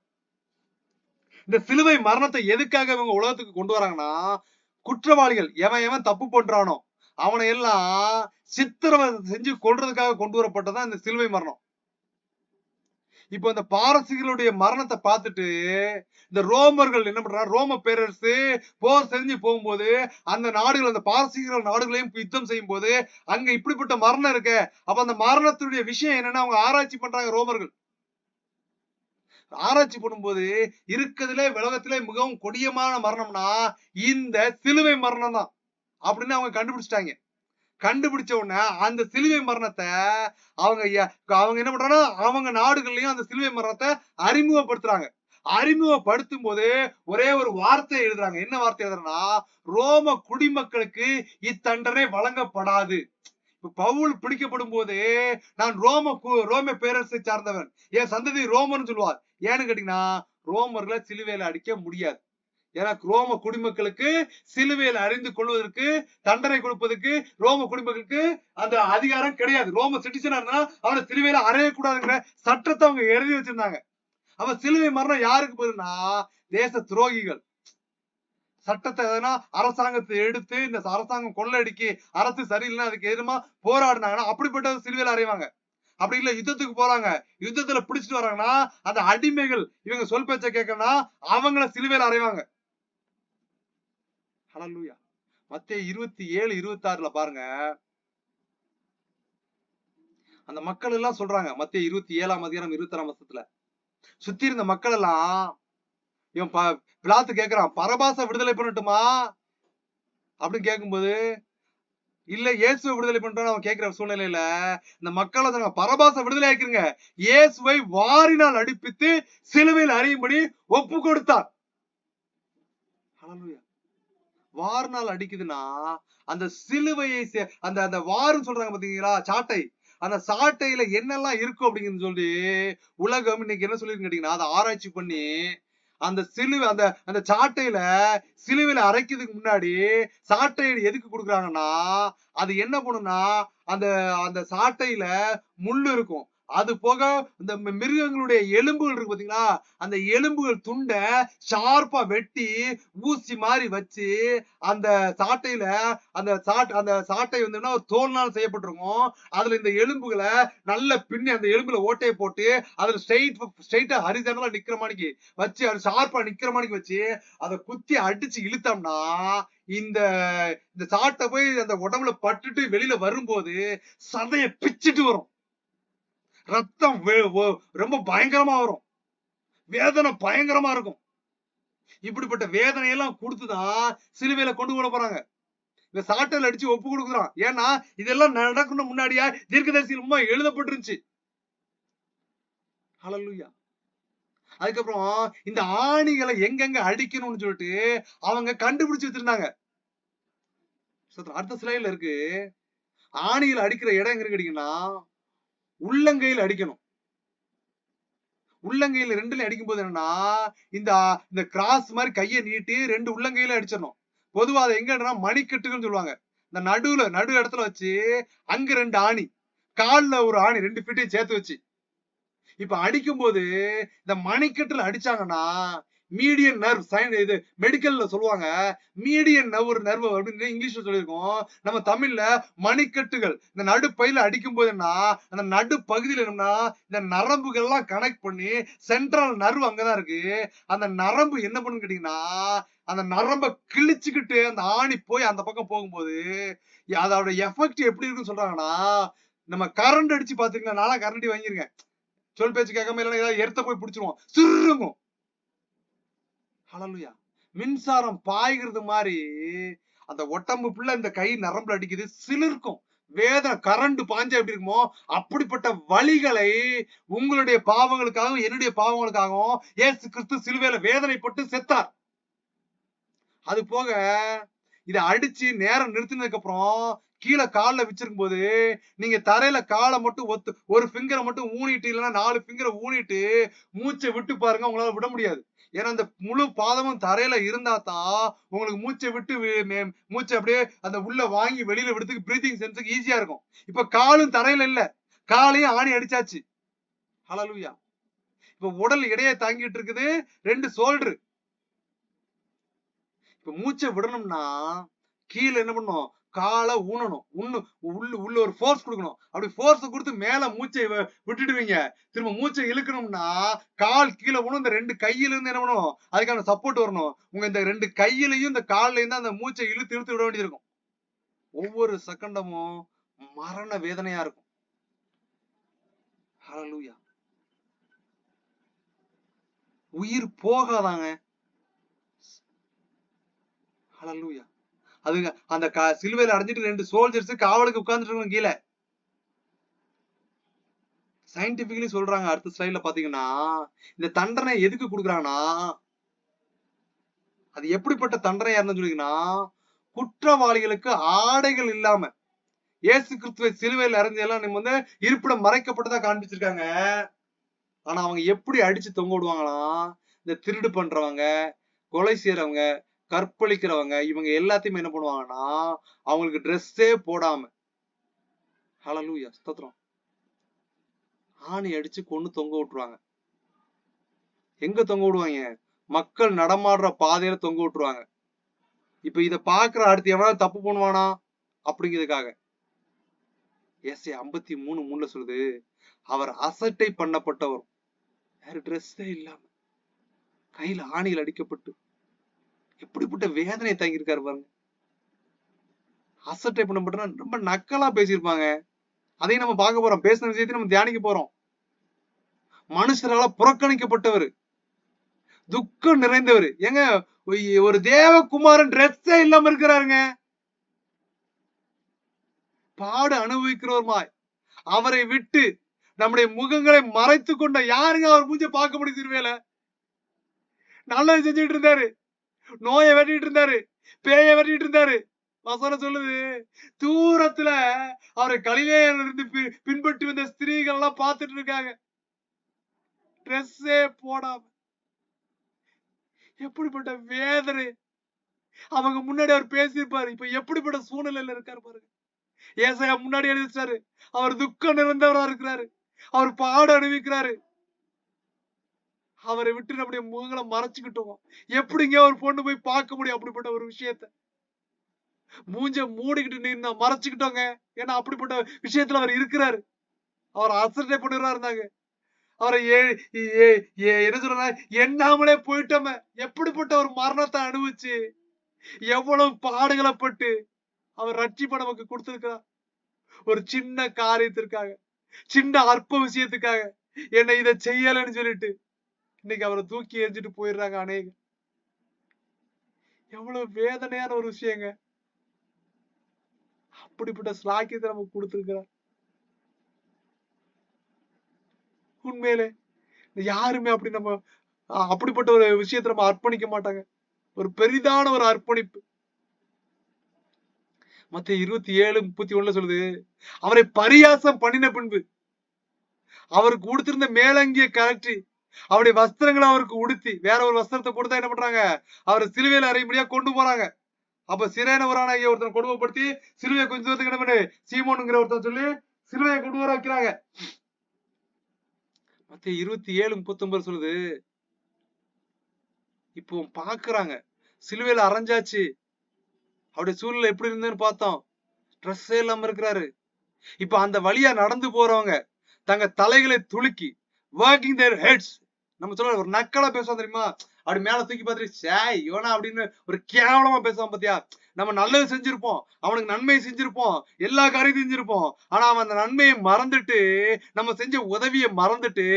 இந்த சிலுவை மரணத்தை எதுக்காக இவங்க உலகத்துக்கு கொண்டு வராங்கன்னா, குற்றவாளிகள் எவன் தப்பு பண்றானோ அவனை எல்லாம் சித்திரவதை செஞ்சு கொல்றதுக்காக கொண்டு வரப்பட்டதான் இந்த சிலுவை மரணம். இப்போ இந்த பாரசீகர்களுடைய மரணத்தை பார்த்துட்டு இந்த ரோமர்கள் என்ன பண்றாங்க, ரோம பேரரசு போர் செஞ்சு போகும்போது அந்த நாடுகள், அந்த பாரசீகர்கள் நாடுகளையும் யுத்தம் செய்யும் போது அங்க இப்படிப்பட்ட மரணம் இருக்கு. அப்ப அந்த மரணத்துடைய விஷயம் என்னன்னா அவங்க ஆராய்ச்சி பண்றாங்க. ரோமர்கள் ஆராய்ச்சி பண்ணும்போது இருக்கிறதுலே உலகத்திலே மிகவும் கொடியமான மரணம்னா இந்த சிலுவை மரணம் தான் அப்படின்னு அவங்க கண்டுபிடிச்சிட்டாங்க. கண்டுபிடிச்ச உடனே அந்த சிலுவை மரணத்தை அவங்க என்ன பண்றாங்கன்னா அவங்க நாடுகள்லயும் அந்த சிலுவை மரணத்தை அறிமுகப்படுத்துறாங்க. அறிமுகப்படுத்தும் போது ஒரே ஒரு வார்த்தை எழுதுறாங்க. என்ன வார்த்தை எழுதுறா, ரோம குடிமக்களுக்கு இத்தண்டனை வழங்கப்படாது. இப்ப பவுல் பிடிக்கப்படும் போது நான் ரோம பேரரசை சார்ந்தவன், என் சந்ததி ரோமன் சொல்லுவார். ஏன்னு கேட்டீங்கன்னா ரோமர்களை சிலுவையில அடிக்க முடியாது. ஏன்னா ரோம குடிமக்களுக்கு சிலுவையில் அறிந்து கொள்வதற்கு, தண்டனை கொடுப்பதற்கு ரோம குடிமக்களுக்கு அந்த அதிகாரம் கிடையாது. ரோம சிட்டிசனா இருந்தா அவனை சிலுவையில அறையக்கூடாதுங்கிற சட்டத்தை அவங்க எழுதி வச்சிருந்தாங்க. அவ சிலுவை மரணம் யாருக்கு போதுன்னா தேச துரோகிகள். சட்டத்தை எதனா அரசாங்கத்தை எடுத்து இந்த அரசாங்கம் கொள்ளடிக்கு அரசு சரியில்லைன்னா அதுக்கு எதிரமா போராடினாங்கன்னா அப்படிப்பட்ட சிலுவையில அறைவாங்க. அப்படி இல்ல யுத்தத்துக்கு போறாங்க, யுத்தத்துல பிடிச்சிட்டு வராங்கன்னா அந்த அடிமைகள் இவங்க சொல் பேச்ச கேட்கனா அவங்கள சிலுவையில அறைவாங்க. ஹல்லேலூயா. மத்தேயு 27:26 பாருங்க. அந்த மக்கள் எல்லாம் சொல்றாங்க. மத்தேயு 27ஆம் அதிகாரம் 26ஆம் வசனத்துல சுத்தி இருந்த மக்கள் எல்லாம் இவன் பிலாத்து கேக்குறான், பரபாச விடுதலை பண்ணட்டுமா அப்படின்னு கேட்கும்போது இல்ல இயேசுவை விடுதலை பண்றான்னு அவன் கேட்கிற சூழ்நிலையில இந்த மக்களை சொன்னாங்க, பரபாச விடுதலை ஆக்கிருங்க. இயேசுவை வாரினால் அடிப்பித்து சிலுவையில் அறியும்படி ஒப்பு கொடுத்தார். ஹல்லேலூயா. வாரினால் அடிக்குதுன்னா அந்த சிலுவையை அந்த வாருன்னு சொல்றாங்க பாத்தீங்களா, சாட்டை. அந்த சாட்டையில என்னெல்லாம் இருக்கும் அப்படிங்கிறது சொல்லி உலகம் இன்னைக்கு என்ன சொல்லிருக்கு கேட்டீங்கன்னா அதை ஆராய்ச்சி பண்ணி அந்த சிலுவை அந்த சாட்டையில சிலுவையில அரைக்கிறதுக்கு முன்னாடி சாட்டையை எதுக்கு கொடுக்குறாங்கன்னா அது என்ன பண்ணும்னா அந்த அந்த சாட்டையில முள்ளு இருக்கும். அது போக இந்த மிருகங்களுடைய எலும்புகள் இருக்கு பாத்தீங்களா, அந்த எலும்புகள் துண்டை ஷார்ப்பா வெட்டி ஊசி மாதிரி வச்சு அந்த சாட்டையில அந்த சாட்டை வந்து ஒரு தோல்னால் செய்யப்பட்டிருக்கும். அதுல இந்த எலும்புகளை நல்ல பின்னி அந்த எலும்புல ஓட்டையை போட்டு அதுல ஸ்ட்ரைட்டா ஹரிசாண்டலா நிக்கிற மாதிரி வச்சு அது ஷார்ப்பா நிக்கிற மாதிரி வச்சு அதை குத்தி அடிச்சு இழுத்தோம்னா இந்த சாட்டை போய் அந்த உடம்புல பட்டுட்டு வெளியில வரும்போது சதைய பிச்சுட்டு வரும். ரத்தம் ரொம்ப பயங்கரமா வரும். வேதனை பயங்கரமா இருக்கும். இப்படிப்பட்ட வேதனையெல்லாம் கொடுத்துதான் சிலுவையில கொண்டு போட போறாங்க. இந்த சாட்டையில அடிச்சு ஒப்பு கொடுக்குறான். ஏன்னா இதெல்லாம் நடக்கணும் முன்னாடியா தீர்க்கதரிசியில எழுதப்பட்டிருந்துச்சு. ஹல்லேலூயா. அதுக்கப்புறம் இந்த ஆணிகளை எங்கெங்க அடிக்கணும்னு சொல்லிட்டு அவங்க கண்டுபிடிச்சு வச்சிருந்தாங்க. அடுத்த ஸ்லைட்ல இருக்கு. ஆணிகளை அடிக்கிற இடம் எங்க இருக்குன்னா உள்ளங்கையில் அடிக்கணும். உள்ளங்கையில ரெண்டுல அடிக்கும் போது என்னன்னா இந்த கிராஸ் மாதிரி கையை நீட்டி ரெண்டு உள்ளங்கையில அடிச்சிடணும். பொதுவா அதை எங்கன்னா மணிக்கட்டுன்னு சொல்லுவாங்க. இந்த நடு இடத்துல வச்சு அங்க ரெண்டு ஆணி, கால்ல ஒரு ஆணி 2 ஃபீட்டையும் சேர்த்து வச்சு இப்ப அடிக்கும் போது இந்த மணிக்கட்டுல அடிச்சாங்கன்னா மீடியன் நர்வ் இது மெடிக்கல்ல சொல்லுவாங்க மீடியன் நர்வ் அப்படின்னு இங்கிலீஷ்ல சொல்லியிருக்கோம். நம்ம தமிழ்ல மணிக்கட்டுகள். இந்த நடுப்பையில அடிக்கும் போதுன்னா அந்த நடு பகுதியில என்னன்னா இந்த நரம்புகள் எல்லாம் கனெக்ட் பண்ணி சென்ட்ரல் நர்வ் அங்கதான் இருக்கு. அந்த நரம்பு என்ன பண்ணுன்னு கேட்டீங்கன்னா அந்த நரம்ப கிழிச்சுக்கிட்டு அந்த ஆணி போய் அந்த பக்கம் போகும்போது அதோட எஃபெக்ட் எப்படி இருக்குன்னு சொல்றாங்கன்னா நம்ம கரண்ட் அடிச்சு பாத்துக்கலாம். நானும் கரண்ட் வாங்கியிருக்கேன். சொல் பேச்சு கேட்காம இல்லைன்னா ஏதாவது எர்த்த போய் பிடிச்சிருவோம், சிறுங்கும். ஹல்லேலூயா. மின்சாரம் பாய்கிறது மாதிரி அந்த உடம்பு ஃபுல்லா இந்த கை நரம்புல அடிக்குது, சிலிர்க்கும். வேதனை கரண்ட் பாஞ்சா எப்படி இருக்குமோ அப்படிப்பட்ட வலிகளை உங்களுடைய பாவங்களுக்காகவும் என்னுடைய பாவங்களுக்காகவும் இயேசு கிறிஸ்து சிலுவையில வேதனைப்பட்டு செத்தார். அது போக இத அடிச்சு நேரம் நிறுத்தினதுக்கு அப்புறம் கீழே காலில் வச்சிருக்கும் போது நீங்க தரையில காலை மட்டும் ஒரு ஃபிங்கரை மட்டும் ஊனிட்டு இல்லைன்னா 4 ஃபிங்கரை ஊனிட்டு மூச்சை விட்டு பாருங்க, உங்களால விட முடியாது. ஏன்னா அந்த முழு பாதமும் தரையில இருந்தா தான் உங்களுக்கு மூச்சை விட்டு மூச்சை அப்படியே அந்த உள்ள வாங்கி வெளியில விடுறதுக்கு பிரீத்திங் சென்ஸுக்கு ஈஸியா இருக்கும். இப்ப காலும் தரையில இல்ல, காலையும் ஆணி அடிச்சாச்சு. ஹல்லேலூயா. இப்ப உடல் எடையை தாங்கிட்டு இருக்குது 2 ஷோல்டர். இப்ப மூச்சை விடணும்னா கீழே என்ன பண்ணும், காலை ஊனணும், உள்ள ஒரு ஃபோர்ஸ் கொடுக்கணும். அப்படி ஃபோர்ஸ் கொடுத்து மேல மூச்சை விட்டுடுவீங்க. திரும்ப மூச்சை இழுக்கணும்னா கால் கீழே ஊனும், இந்த 2 கையில இருந்து என்ன பண்ணணும், அதுக்கான சப்போர்ட் வரணும். உங்க இந்த 2 கையிலையும் இந்த கால்லையும் தான் அந்த மூச்சை இழுத்து விட வேண்டியது இருக்கும். ஒவ்வொரு செகண்டமும் மரண வேதனையா இருக்கும். ஹல்லேலூயா. உயிர் போகாதாங்க. ஹல்லேலூயா. அதுங்க அந்த சிலுவையில அடைஞ்சிட்டு 2 சோல்ஜர்ஸ் காவலுக்கு உட்கார்ந்துட்டு இருக்காங்க கீழே. சயின்டிபிக்கலி சொல்றாங்க. அடுத்த ஸ்லைட்ல பாத்தீங்கன்னா இந்த தண்டனை எதுக்கு கொடுக்குறாங்கன்னா, அது எப்படிப்பட்ட தண்டனையா இருந்துன்னு சொல்லிங்கன்னா, குற்றவாளிகளுக்கு ஆடைகள் இல்லாம இயேசு கிறிஸ்துவை சிலுவையில் அறைஞ்செல்லாம் நம்ம வந்து இருப்பிடம் மறைக்கப்பட்டதா காண்பிச்சிருக்காங்க. ஆனா அவங்க எப்படி அடிச்சு தொங்க விடுவாங்களாம், இந்த திருடு பண்றவங்க, கொலை செய்யறவங்க, கற்பழிக்கிறவங்க, இவங்க எல்லாத்தையும் என்ன பண்ணுவாங்கன்னா அவங்களுக்கு ட்ரெஸ்ஸே போடாம, ஹல்லேலூயா ஸ்தோத்திரம், ஆணி அடிச்சு கொண்டு தொங்க விட்டுருவாங்க. எங்க தொங்க விடுவாங்க, மக்கள் நடமாடுற பாதையில தொங்க விட்டுருவாங்க. இப்ப இத பாக்குற அடுத்து எவனாவது தப்பு பண்ணுவானா அப்படிங்கிறதுக்காக. ஏசாயா 53:3 சொல்லுது, அவர் அசட்டை பண்ணப்பட்டவர், வேற ட்ரெஸ்ஸே இல்லாம கையில ஆணியில் அடிக்கப்பட்டு எப்படிப்பட்ட வேதனை தாங்கியிருக்காரு பாருங்க. அசட்டை பண்ணப்பட்ட ரொம்ப நக்கலா பேசியிருப்பாங்க. அதையும் நம்ம பார்க்க போறோம். பேசின விஷயத்தை நம்ம தியானிக்க போறோம். மனுஷரால புறக்கணிக்கப்பட்டவர், துக்கம் நிறைந்தவர். ஏங்க ஒரு தேவகுமாரன் ட்ரெஸ்ஸே இல்லாம இருக்கிறாருங்க. பாடு அனுபவிக்கிறவருமாய் அவரை விட்டு நம்முடைய முகங்களை மறைத்து கொண்ட யாருங்க அவர் மூஞ்ச பார்க்க முடியும்? திருவேல நல்லது செஞ்சுட்டு இருந்தாரு, நோயை வெட்டிட்டு இருந்தாரு, பேயை வெட்டிட்டு இருந்தாரு. வசனம் சொல்லுது, தூரத்துல அவரை கலிலேயர்ல இருந்து பின்பற்றி வந்த ஸ்திரீகள் எல்லாம் பார்த்துட்டு இருக்காங்க, ட்ரெஸ்ஸே போடாம. எப்படிப்பட்ட வேதனை அவங்க முன்னாடி அவர் பேசியிருப்பாரு. இப்ப எப்படிப்பட்ட சூழ்நிலையில இருக்காரு பாருங்க. ஏசாயா முன்னாடி எழுதிச்சாரு, அவர் துக்கம் நிறைந்தவரா இருக்கிறாரு, அவர் பாடு அனுபவிக்கிறாரு. அவரை விட்டு நம்முடைய முகங்களை மறைச்சுக்கிட்டோம். எப்படிங்க ஒரு பொண்ணு போய் பார்க்க முடியும் அப்படிப்பட்ட ஒரு விஷயத்த? மூஞ்ச மூடிக்கிட்டு நின்று மறைச்சுக்கிட்டோங்க. ஏன்னா அப்படிப்பட்ட விஷயத்துல அவர் இருக்கிறாரு. அவர் அசட்டை பண்ணுறா இருந்தாங்க. அவரை என்ன சொல்ற, எண்ணாமலே போயிட்டோமே. எப்படிப்பட்ட ஒரு மரணத்தை அனுபவிச்சு எவ்வளவு பாடுகளை பட்டு அவர் ரட்சிப்பை நமக்கு கொடுத்திருக்கிறார். ஒரு சின்ன காரியத்திற்காக, சின்ன அற்ப விஷயத்துக்காக என்னை இதை செய்யலன்னு சொல்லிட்டு இன்னைக்கு அவரை தூக்கி எறிஞ்சிட்டு போயிடுறாங்க அநேகம். எவ்வளவு வேதனையான ஒரு விஷயங்க. அப்படிப்பட்ட ஸ்லாக்கியத்தை நமக்கு கொடுத்திருக்கிறார். உண்மையிலே யாருமே அப்படி நம்ம அப்படிப்பட்ட ஒரு விஷயத்தை நம்ம அர்ப்பணிக்க மாட்டாங்க. ஒரு பெரிதான ஒரு அர்ப்பணிப்பு. மத்தேயு 27:31 சொல்லுது, அவரை பரியாசம் பண்ணின பின்பு அவருக்கு உடுத்திருந்த மேலங்கிய கழற்றி அவருடைய வஸ்திரங்களை அவருக்கு உடுத்தி வேற ஒரு வஸ்திரத்தை கொடுத்தா என்ன பண்றாங்க, அவரை சிலுவையில் அறையும்படியா கொண்டு போறாங்க. அப்ப சிரேனவரான ஒருத்தனை கொடுமைப்படுத்தி சிலுவையை கொஞ்சம் தூரத்துக்கு என்ன பண்ணு, சீமோனுங்கிற ஒருத்தன் சொல்லி சிலுவையை கொண்டு வர வைக்கிறாங்க. மத்தேயு 27:39 சொல்லுது, இப்போ பாக்குறாங்க, சிலுவையில அறைஞ்சாச்சு, அவருடைய சூழ்நிலை எப்படி இருந்ததுன்னு பார்த்தோம். ட்ரெஸ்ஸே இல்லாம இருக்கிறாரு. இப்ப அந்த வழியா நடந்து போறவங்க தங்க தலைகளை துலுக்கி ஒர்க்கிங் தேர் ஹெட்ஸ், நம்ம சொல்ல ஒரு நக்கலா பேசுவோம் தெரியுமா, அப்படி மேல தூக்கி பார்த்துட்டு சேய் இவனா அப்படின்னு ஒரு கேவலமா பேசுவான் பாத்தியா. நம்ம நல்லது செஞ்சிருப்போம், அவனுக்கு நன்மை செஞ்சிருப்போம், எல்லா காரியத்தையும் செஞ்சிருப்போம். ஆனா அவன் அந்த நன்மையை மறந்துட்டு, நம்ம செஞ்ச உதவியை மறந்துட்டு,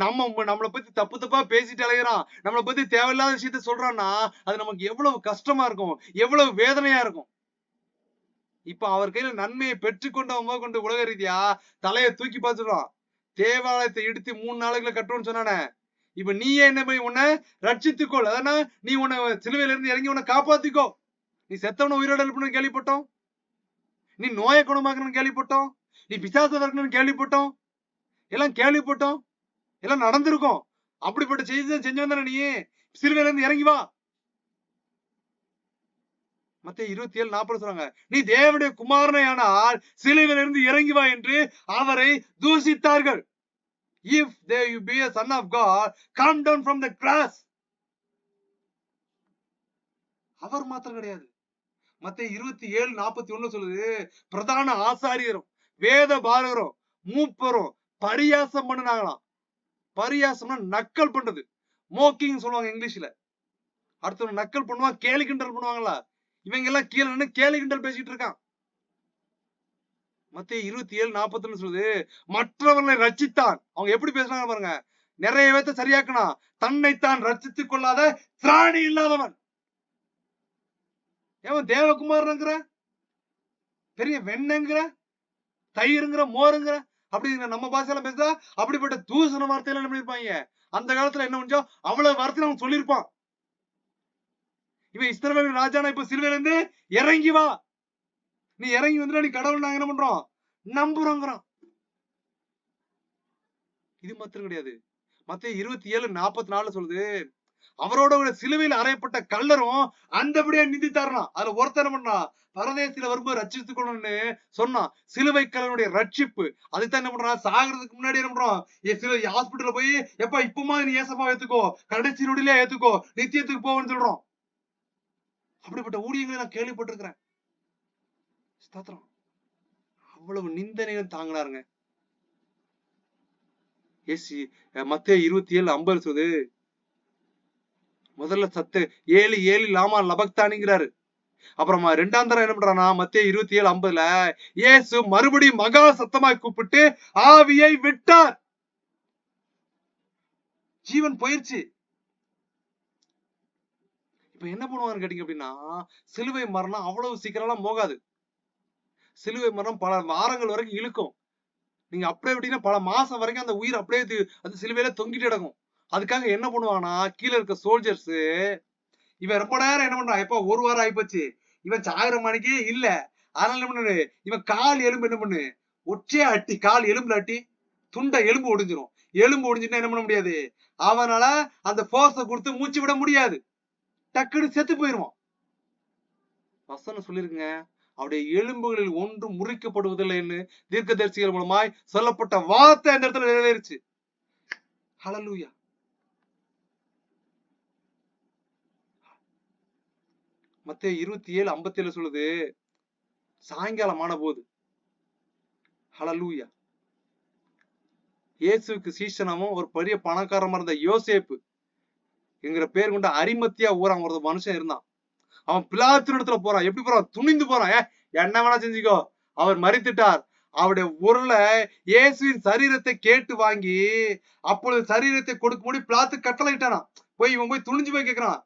நம்மளை பத்தி தப்பு தப்பா பேசிட்டு அலைகிறான், நம்மளை பத்தி தேவையில்லாத விஷயத்த சொல்றான்னா அது நமக்கு எவ்வளவு கஷ்டமா இருக்கும், எவ்வளவு வேதனையா இருக்கும். இப்ப அவர் கையில நன்மையை பெற்றுக்கொண்டவங்க கொண்டு உலக ரீதியா தலையை தூக்கி பார்த்துடுவான். தேவாலயத்தை இடித்து 3 நாளைக்குள்ள கட்டுவோம்னு சொன்னானே, இப்ப நீயே என்ன பண்ணி உன்னை ரட்சித்துக்கொள், அதான நீ உன்னை சிலுவையில இருந்து இறங்கி உன்னை காப்பாத்திக்கோ. நீ செத்தவன உயிரோட எழுப்பணும்னு கேள்விப்பட்டோம், நீ நோயை குணமாக்கணும்னு கேள்விப்பட்டோம், நீ பிசாசை வரணும்னு கேள்விப்பட்டோம், எல்லாம் கேள்விப்பட்டோம், எல்லாம் நடந்திருக்கும். அப்படிப்பட்ட செய்தி செஞ்சு வந்தானே நீ, சிலுவையில இருந்து இறங்கி வா. மத்தேயு 27:40 சொல்றாங்க, நீ தேவனுடைய குமாரனே ஆனால் சிலுவையில இருந்து இறங்கி வா என்று அவரை தூஷித்தார்கள். If there you be a son of God, come down from the cross. அவர் மாத்திரம் கிடையாது. மத்தேயு 27:41 சொல்லுது, பிரதான ஆசாரியரும் வேத பாரகரும் மூப்பரும் பரியாசம் பண்ணினாங்களாம். பரியாசம்னா நக்கல் பண்றது, மோக்கிங் சொல்லுவாங்க இங்கிலீஷ்ல. அடுத்தவங்க நக்கல் பண்ணுவாங்க, கேலி கிண்டல் பண்ணுவாங்களா, இவங்க எல்லாம் கீழே நின்று கேலி கிண்டல் பேசிட்டு இருக்கான். மத்தேயு 27:41 சொல்லுது, மற்றவர்களை ரட்சித்தான். அவங்க எப்படி பேசுறாங்க பாருங்க, நிறைய பேத்த சரியாக்கணும், தன்னைத்தான் ரட்சித்துக் கொள்ளாத திராணி இல்லாதவன். ஏன் தேவகுமாரங்கிற, பெரிய வெண்ணங்கிற, தயிருங்கிற, மோருங்கிற, அப்படிங்கிற நம்ம பாஷையில பேசுறா. அப்படிப்பட்ட தூசண வார்த்தையில என்ன பண்ணிருப்பாங்க அந்த காலத்துல, என்ன கொஞ்சம் அவ்வளவு வார்த்தையில அவன் சொல்லியிருப்பான். இவன் இஸ்ரவேல் ராஜானா இப்ப சிலுவையில இருந்து இறங்கி வா, நீ இறங்கி வந்துட்டா நீ கடவுள் நாங்க என்ன பண்றோம் நம்புறோங்கிறான். இது மாத்திரம் கிடையாது, மத்தேயு 27:44 சொல்லுது, அவரோட ஒரு சிலுவையில் அறையப்பட்ட கல்லரும் அந்தபடியா நிந்தித்தாரலாம். அதுல ஒருத்தர் என்ன பண்ணா, பரதேசில வரும்போது ரட்சித்துக் கொள்ளணும்னு சொன்னான். சிலுவை கல்லனுடைய ரட்சிப்பு அதுதான் என்ன பண்றான், சாகிறதுக்கு முன்னாடி என்ன பண்றோம், ஹாஸ்பிட்டல்ல போய் எப்ப இப்பமா நீ ஏசப்பா ஏத்துக்கோ, கடைசி நொடியிலே ஏத்துக்கோ, நித்தியத்துக்கு போவோம்னு சொல்றோம். அப்படிப்பட்ட ஊழியங்களை நான் கேள்விப்பட்டிருக்கிறேன். ஸ்தோத்திரம். அவ்வளவு நிந்தனையும் தாங்கினாருங்க. மத்தேயு 27:50 சொல்லுது, முதல்ல சத்து ஏலி ஏலி லாமா லபக்தானிங்கிறாரு. அப்புறமா இரண்டாம் தரம் என்ன பண்றானா, மத்தேயு 27:50 இயேசு மறுபடியும் மகா சத்தமாய் கூப்பிட்டு ஆவியை விட்டார். ஜீவன் போயிருச்சு. இப்ப என்ன பண்ணுவாங்க கேட்டீங்க அப்படின்னா, சிலுவை மரணம் அவ்வளவு சீக்கிரம் போகாது. சிலுவை மரணம் பல வாரங்கள் வரைக்கும் இழுக்கும். நீங்க அப்படியே விட்டீங்கன்னா பல மாசம் வரைக்கும் அந்த உயிர் அப்படியே அந்த சிலுவையில தொங்கிட்டு கிடக்கும். அதுக்காக என்ன பண்ணுவாங்கன்னா, கீழே இருக்க சோல்ஜர்ஸ், இவன் ரொம்ப நேரம் என்ன பண்றான், எப்ப 1 வாரம் ஆயிப்போச்சு, இவன் சாகுற மணிக்கே இல்ல, அதனால என்ன பண்ணு, இவன் கால் எலும்பு என்ன பண்ணு ஒற்றையா அட்டி, கால் எலும்புல அட்டி துண்டை எலும்பு ஒடிஞ்சிரும். எலும்பு ஒடிஞ்சுன்னா என்ன பண்ண முடியாது, அவனால அந்த போர்ஸ கொடுத்து மூச்சு விட முடியாது, டக்குன்னு செத்து போயிருவான். வசனம் சொல்லிருக்குங்க, அவருடைய எலும்புகளில் ஒன்றும் முறிக்கப்படுவதில்லை என்று தீர்க்கதரிசிகள் மூலமாய் சொல்லப்பட்ட வார்த்தை அந்த இடத்துல நிறைவேறிச்சு. ஹல்லேலூயா. மத்தேயு 27:57 சொல்லுது, சாயங்காலம் ஆன போது, ஹல்லேலூயா, இயேசுக்கு சீஷனாவும் ஒரு பெரிய பணக்காரமா இருந்த யோசேப்பு என்கிற பேர் கொண்ட அரிமத்தியா ஊரான் ஒரு மனுஷன் இருந்தான். அவன் பிலாத்து இடத்துல போறான். எப்படி போறான், துணிந்து போறான். என்ன வேணா செஞ்சுக்கோ, அவர் மரித்துட்டார். அவருடைய உருளை இயேசுவின் சரீரத்தை கேட்டு வாங்கி அப்பொழுது சரீரத்தை கொடுக்கும்படி பிலாத்து கட்டளையிட்டானா. இவன் போய் துணிஞ்சு போய் கேட்கிறான்,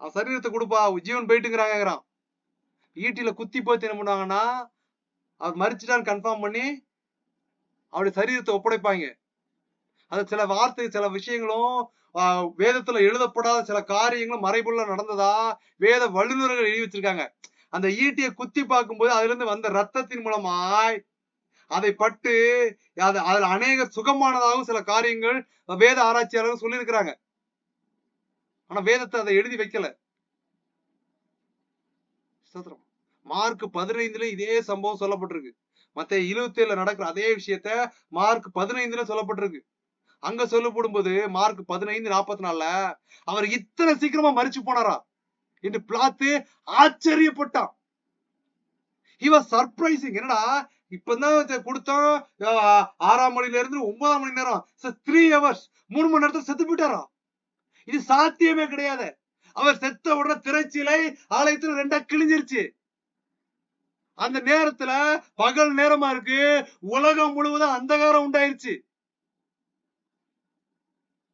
அவன் சரீரத்தை கொடுப்பா, ஜீவன் போயிட்டுங்கிறான். ஈட்டில குத்தி போய் என்ன பண்ணுவாங்கன்னா, அவர் மரிச்சுட்டான்னு கன்ஃபார்ம் பண்ணி அவருடைய சரீரத்தை ஒப்படைப்பாங்க. அது சில வார்த்தை சில விஷயங்களும் வேதத்துல எழுதப்படாத சில காரியங்களும் மறைபொருளா நடந்ததா வேத வல்லுநர்கள் எழுதி வச்சிருக்காங்க. அந்த ஈட்டியை குத்தி பார்க்கும்போது அதுல இருந்து வந்த ரத்தத்தின் மூலமாய் அதை பட்டு அதுல அநேக சுகமானதாகவும் சில காரியங்கள் வேத ஆராய்ச்சியாளர்கள் சொல்லியிருக்கிறாங்க. ஆனா வேதத்தை அதை எழுதி வைக்கல. மார்க் 15 இதே சம்பவம் சொல்லப்பட்டிருக்கு. மத்தேயு 27 நடக்கிற அதே விஷயத்த மார்க் 15 சொல்லப்பட்டிருக்கு. அங்க சொல்லப்படும் போது மார்க் 15:44 அவர் இத்தனை சீக்கிரமா மரிச்சு போனாரா என்று பிலாத்து ஆச்சரியப்பட்டான். he was surprising. என்னடா இப்பதான் கொடுத்தோம் 6ஆம் மணில இருந்து 9ஆம் மணி நேரம் 3 hours 3 மணி நேரத்துல செத்து போயிட்டாரா? இது சாத்தியமே கிடையாது. அவர் செத்த உடனே திரைச்சீலை ஆலயத்துல 2ஆ கிழிஞ்சிருச்சு. அந்த நேரத்துல பகல் நேரமா இருக்கு, உலகம் முழுவதும் அந்தகாரம் உண்டாயிருச்சு.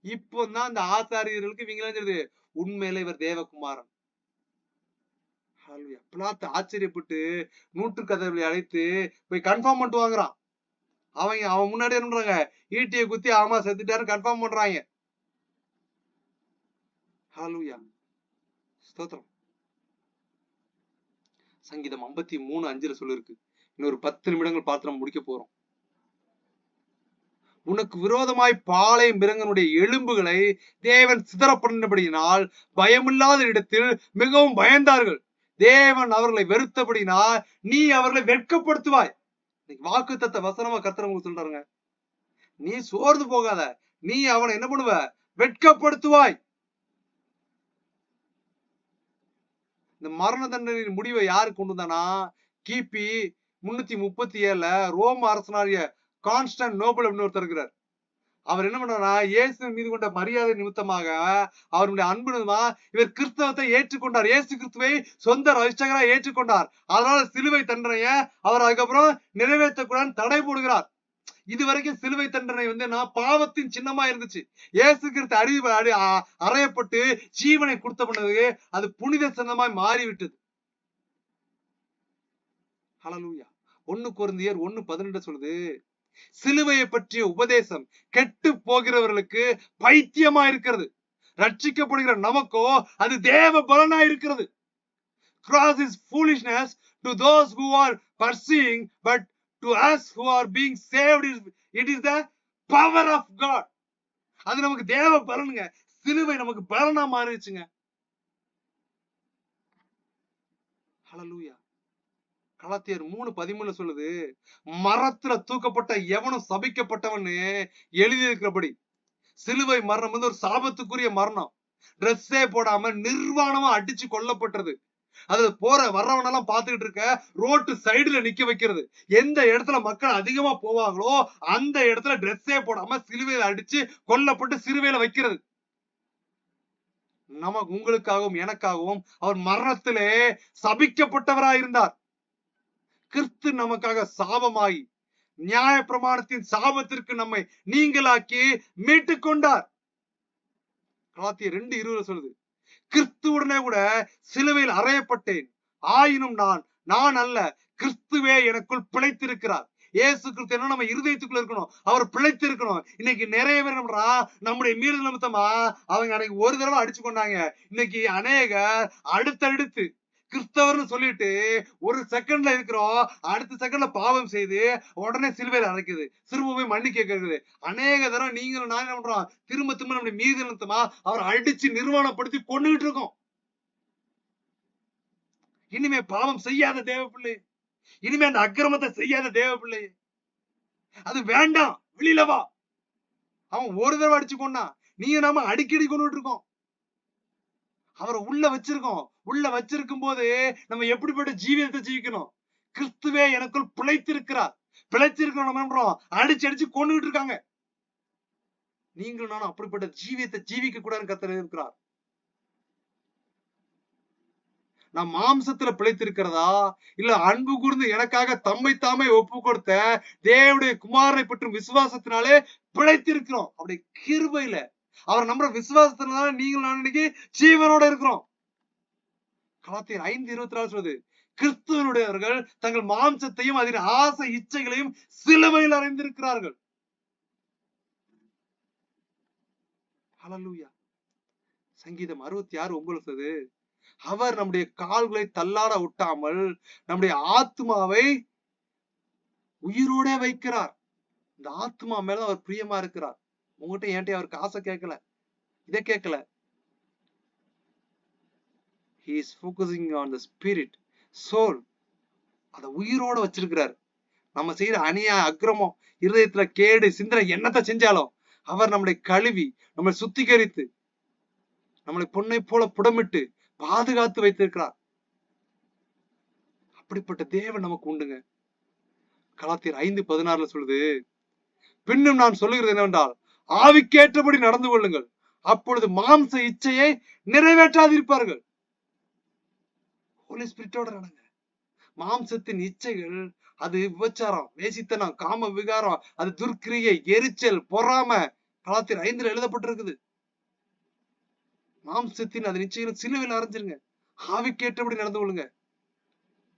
இப்போதான் அந்த ஆசாரியர்களுக்கு இவங்க உண்மையில இவர் தேவகுமாரன். பிலாத்து ஆச்சரியப்பட்டு நூற்றுக்கதவர்களை அழைத்து போய் கன்ஃபார்ம் பண்ணிட்டு வாங்குறான். அவன் முன்னாடி என்ன பண்றாங்க, ஈட்டியை குத்தி ஆமா செத்துட்டாரு கன்ஃபார்ம் பண்றாங்க. ஹல்லேலூயா, ஸ்தோத்திரம். சங்கீதம் 53:5 சொல்லிருக்கு. இன்னொரு 10 நிமிடங்கள் பார்த்து நம்ம முடிக்க போறோம். உனக்கு விரோதமாய் பாலை மிருகனுடைய எலும்புகளை தேவன் சிதற பண்ணினபடியினால் பயமில்லாத இடத்தில் மிகவும் பயந்தார்கள். தேவன் அவர்களை வெறுத்தபடினால் நீ அவர்களை வெட்கப்படுத்துவாய். வாக்குத்தத்த வசனமா கர்த்தர் உங்களுக்கு சொல்றாருங்க. நீ சோர்ந்து போகாத, நீ அவனை என்ன பண்ணுவ, வெட்கப்படுத்துவாய். இந்த மரண தண்டனையின் முடிவை யாரு கொண்டு வந்தானா, கிபி 337 ரோம அரசனாகிய கான்ஸ்டன்டினோபிள் அப்படின்னு ஒருத்தர் இருக்கிறார். அவர் என்ன பண்றாரா, இயேசு மீது கொண்ட மரியாதை நிமித்தமாக அவருடைய அன்பு இவர் கிறிஸ்தவத்தை ஏற்றுக்கொண்டார். இயேசு கிறிஸ்துவை சொந்த ரட்சகரா ஏற்றுக்கொண்டார். அதனால சிலுவை தண்டனைய அவர் அதுக்கப்புறம் நிறைவேற்றக்கூடாது தடை போடுகிறார். இதுவரைக்கும் சிலுவை தண்டனை பாவத்தின் சின்னமா இருந்துச்சு. இயேசு கிறிஸ்து அறையப்பட்டு ஜீவனை கொடுத்த பண்ணது அது புனித சின்னமாய் மாறிவிட்டது. ஹல்லேலூயா. 1 கொரிந்தியர் 1:18 சொல்லுது, சிலுவையை பற்றிய உபதேசம் கெட்டு போகிறவர்களுக்கு பைத்தியமா இருக்கிறது, ரட்சிக்கப்படுகிற நமக்கோ அது தேவ பலனா இருக்கிறது. Cross is foolishness to those who are pursuing, but to us who are being saved it is the power of God. அது நமக்கு தேவ பலனுங்க. சிலுவை நமக்கு பலனா மாறிடுச்சுங்க. ஹல்லேலூயா. கலாத்தியர் 3:13 சொல்லுது, மரத்துல தூக்கப்பட்ட எவனும் சபிக்கப்பட்டவன்னு எழுதி இருக்கிறபடி சிலுவை மரணம் ஒரு சாபத்துக்குரிய மரணம். ட்ரெஸ்ஸே போடாம நிர்வாணமா அடிச்சு கொல்லப்பட்டது. அது வர்றவனெல்லாம் பாத்துக்கிட்டு இருக்க ரோட்டு சைடுல நிக்க வைக்கிறது. எந்த இடத்துல மக்கள் அதிகமா போவாங்களோ அந்த இடத்துல ட்ரெஸ்ஸே போடாம சிலுவையில அடிச்சு கொல்லப்பட்டு சிலுவையில வைக்கிறது. நமக்கு உங்களுக்காகவும் எனக்காகவும் அவர் மரணத்திலே சபிக்கப்பட்டவராயிருந்தார். கிறிஸ்து நமக்காக சாபமாகி நியாய பிரமாணத்தின் சாபத்திற்கு நம்மை நீங்களாக்கி மீட்டுக் கொண்டார். கலாத்தியர் 2:20 சொல்லுது, கிறிஸ்துவுடனே கூட சிலுவையில் அறையப்பட்டேன், ஆயினும் நான் அல்ல, கிறிஸ்துவே எனக்குள் பிழைத்திருக்கிறார். இயேசு கிறிஸ்து என்ன நம்ம இருதயத்துக்குள்ள இருக்கணும், அவர் பிழைத்திருக்கணும். இன்னைக்கு நிறைய பேர் நம்முடைய மீறுதல் நிமித்தமா அவங்க அன்னைக்கு ஒரு தடவை அடிச்சு கொண்டாங்க. இன்னைக்கு அநேகர் அடுத்தடுத்து கிறிஸ்தவர்னு சொல்லிட்டு ஒரு செகண்ட்ல இருக்கிறோம், அடுத்த செகண்ட்ல பாவம் செய்து உடனே சிலுவையில அரைக்குது, திரும்ப போய் மன்னி கேட்கறது. அநேக தடவை நீங்களும் நான் என்ன பண்றோம், திரும்ப திரும்ப நம்முடைய மீறுதல் நிமித்தமா அவர் அடிச்சு நிர்வாணப்படுத்தி கொண்டுகிட்டு இருக்கோம். இனிமே பாவம் செய்யாத தேவ பிள்ளை, இனிமே அந்த அக்கிரமத்தை செய்யாத தேவ பிள்ளை, அது வேண்டாம், வெளியில வா. அவன் ஒரு தடவை அடிச்சு கொண்டான், நீங்க நாம அடிக்கடி கொண்டுட்டு இருக்கோம். அவரை உள்ள வச்சிருக்கோம். உள்ள வச்சிருக்கும் போது நம்ம எப்படிப்பட்ட ஜீவியத்தை ஜீவிக்கணும், கிறிஸ்துவே எனக்குள் பிழைத்திருக்கிறார். பிழைச்சிருக்கோம் நம்ம பண்றோம், அடிச்சு அடிச்சு கொண்டுகிட்டு இருக்காங்க. நீங்களும் நானும் அப்படிப்பட்ட ஜீவியத்தை ஜீவிக்க கூடாதுன்னு கர்த்தர் இருக்கிறார். நான் மாம்சத்துல பிழைத்திருக்கிறதா, இல்ல அன்பு கூர்ந்து எனக்காக தம்மை தாமே ஒப்பு கொடுத்த தேவனுடைய குமாரனை பற்றும் விசுவாசத்தினாலே பிழைத்திருக்கிறோம். அப்படி கிருபையில அவர் நம்புற விசுவாசத்தினால நீங்கள் நான் இன்னைக்கு ஜீவனோட இருக்கிறோம். கலாத்தியர் 5:24 சொல்லுது, கிறிஸ்துவனுடையவர்கள் தங்கள் மாம்சத்தையும் அதன் ஆசை இச்சைகளையும் சிலுவையில் அறைந்திருக்கிறார்கள். ஹல்லேலூயா. சங்கீதம் 66:9 சொல்லுது, அவர் நம்முடைய கால்களை தள்ளாட விட்டாமல் நம்முடைய ஆத்மாவை உயிரோட வைக்கிறார். இந்த ஆத்மா மேல அவர் பிரியமா இருக்கிறார். உங்ககிட்ட ஏன்ட்டே அவருக்கு ஆசை கேட்கல, இதை கேட்கல. He is focusing on the spirit, soul. அத உயிரோட வச்சிருக்கிறார். நம்ம செய்யற அநியாய அக்கிரமம், இருதயத்துல கேடு சிந்தனை என்னத்தை செஞ்சாலும் அவர் நம்மளை கழுவி நம்மளை சுத்திகரித்து நம்மளை பொன்னை போல புடமிட்டு பாதுகாத்து வைத்திருக்கிறார். அப்படிப்பட்ட தேவன் நமக்கு உண்டுங்க. கலாத்தியர் 5:16 சொல்லுது, பின்னும் நான் சொல்லுகிறது என்னவென்றால் ஆவிக்கேற்றபடி நடந்து கொள்ளுங்கள், அப்பொழுது மாம்ச இச்சையை நிறைவேற்றாதிருப்பார்கள். ஹோலி ஸ்பிரிட்டோட நடங்க. மாம்சத்தின் இச்சைகள், அது விபச்சாரம், வேசித்தனம், காம விகாரம், அது துர்க்கிரியை, எரிச்சல், பொறாம, கலாத்தியர் 5 எழுதப்பட்டிருக்குது. மாம்சத்தின் அது நிச்சயம் சிலுவையில் அரைஞ்சிருங்க. ஆவிக்கேற்றபடி நடந்து கொள்ளுங்க.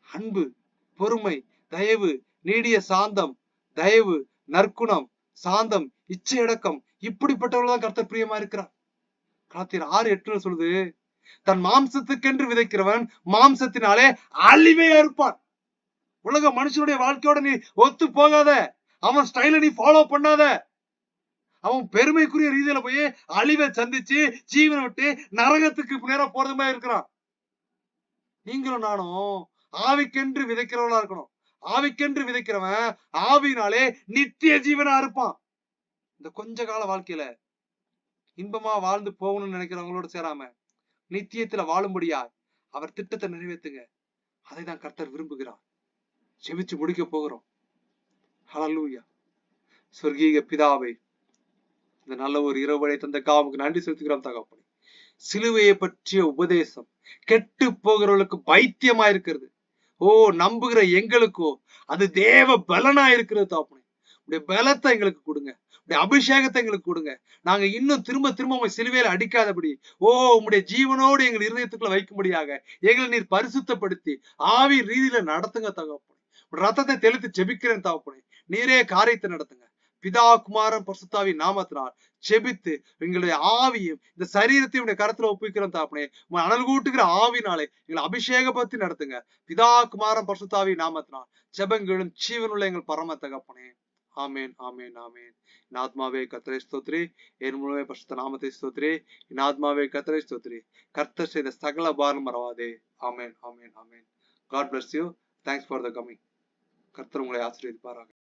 அன்பு, பொறுமை, தயவு, நீடிய சாந்தம், தயவு, நற்குணம், சாந்தம், இச்சையடக்கம், இப்படிப்பட்டவர்கள் தான் கர்த்தர் பிரியமா இருக்கிறார். கலாத்தியர் 6:8 சொல்லுது, தன் மாம்சத்துக்கென்று விதைக்கிறவன் மாம்சத்தினாலே அழிவை அறுப்பான். உலக மனுஷனுடைய வாழ்க்கையோட நீ ஒத்து போகாத, அவன் ஸ்டைல நீ ஃபாலோ பண்ணாத. அவன் பெருமைக்குரிய ரீதியில போய் அழிவை சந்திச்சு ஜீவனை விட்டு நரகத்துக்கு நேரம் போறது மாதிரி இருக்கிறான். நீங்களும் நானும் ஆவிக்கென்று விதைக்கிறவளா இருக்கணும். ஆவிக்கென்று விதைக்கிறவன் ஆவியினாலே நித்திய ஜீவனா இருப்பான். இந்த கொஞ்ச கால வாழ்க்கையில இன்பமா வாழ்ந்து போகணும்னு நினைக்கிறவங்களோட சேராம நித்தியத்துல வாழும்படியா அவர் திட்டத்தை நிறைவேற்றுங்க. அதை தான் கர்த்தர் விரும்புகிறார். ஜெபிச்சு முடிக்க போகிறோம். ஹல்லேலூயா. சொர்க்கீக பிதாவே, இந்த நல்ல ஒரு இரவு தந்த காவுக்கு நன்றி செலுத்துகிறோம் தகப்பனே. சிலுவையை பற்றிய உபதேசம் கெட்டு போகிறவர்களுக்கு பைத்தியமா இருக்கிறது. ஓ, நம்புகிற எங்களுக்கோ அது தேவ பலனா இருக்கிறது தகப்பனே. உடைய பலத்தை எங்களுக்கு கொடுங்க, உடைய அபிஷேகத்தை எங்களுக்கு கொடுங்க. நாங்க இன்னும் திரும்ப திரும்ப உங்க சிலுவையில அடிக்காதபடி, ஓ, உங்களுடைய ஜீவனோடு எங்கள் இருதயத்துக்குள்ள வைக்கும்படியாக எங்களை நீர் பரிசுத்தப்படுத்தி ஆவி ரீதியில நடத்துங்க தகப்பனே. ரத்தத்தை தெளித்து ஜெபிக்கிறேன் தகப்பனே. நீரே காரியத்தை நடத்துங்க. பிதா, குமாரன், பரிசுத்தாவி நாமத்தினால் ஜெபித்து எங்களுடைய ஆவியும் இந்த சரீரத்தையும் உடைய கரத்துல ஒப்புவிக்கிறோம் தகப்பனே. அனல் கூட்டுகிற ஆவினாலே எங்களை அபிஷேகப்படுத்தி நடத்துங்க. பிதா, குமாரன், பரிசுத்தாவி நாமத்தினால் ஜெபங்களும் ஜீவனுள்ள எங்கள் பரம தகப்பனே. ஆமேன், ஆமேன், ஆமேன். என் ஆத்மாவே கர்த்தரை ஸ்தோத்திரி, என் முழுவே பரிசுத்த நாமத்தை ஸ்தோத்திரி. என் ஆத்மாவே கர்த்தரை ஸ்தோத்திரி, கர்த்தர் செய்த சகல பாரம் மறவாதே. ஆமேன், ஆமேன், ஆமேன். God bless you. Thanks for the coming. கர்த்தர் உங்களை ஆசீர்வதிப்பாராக.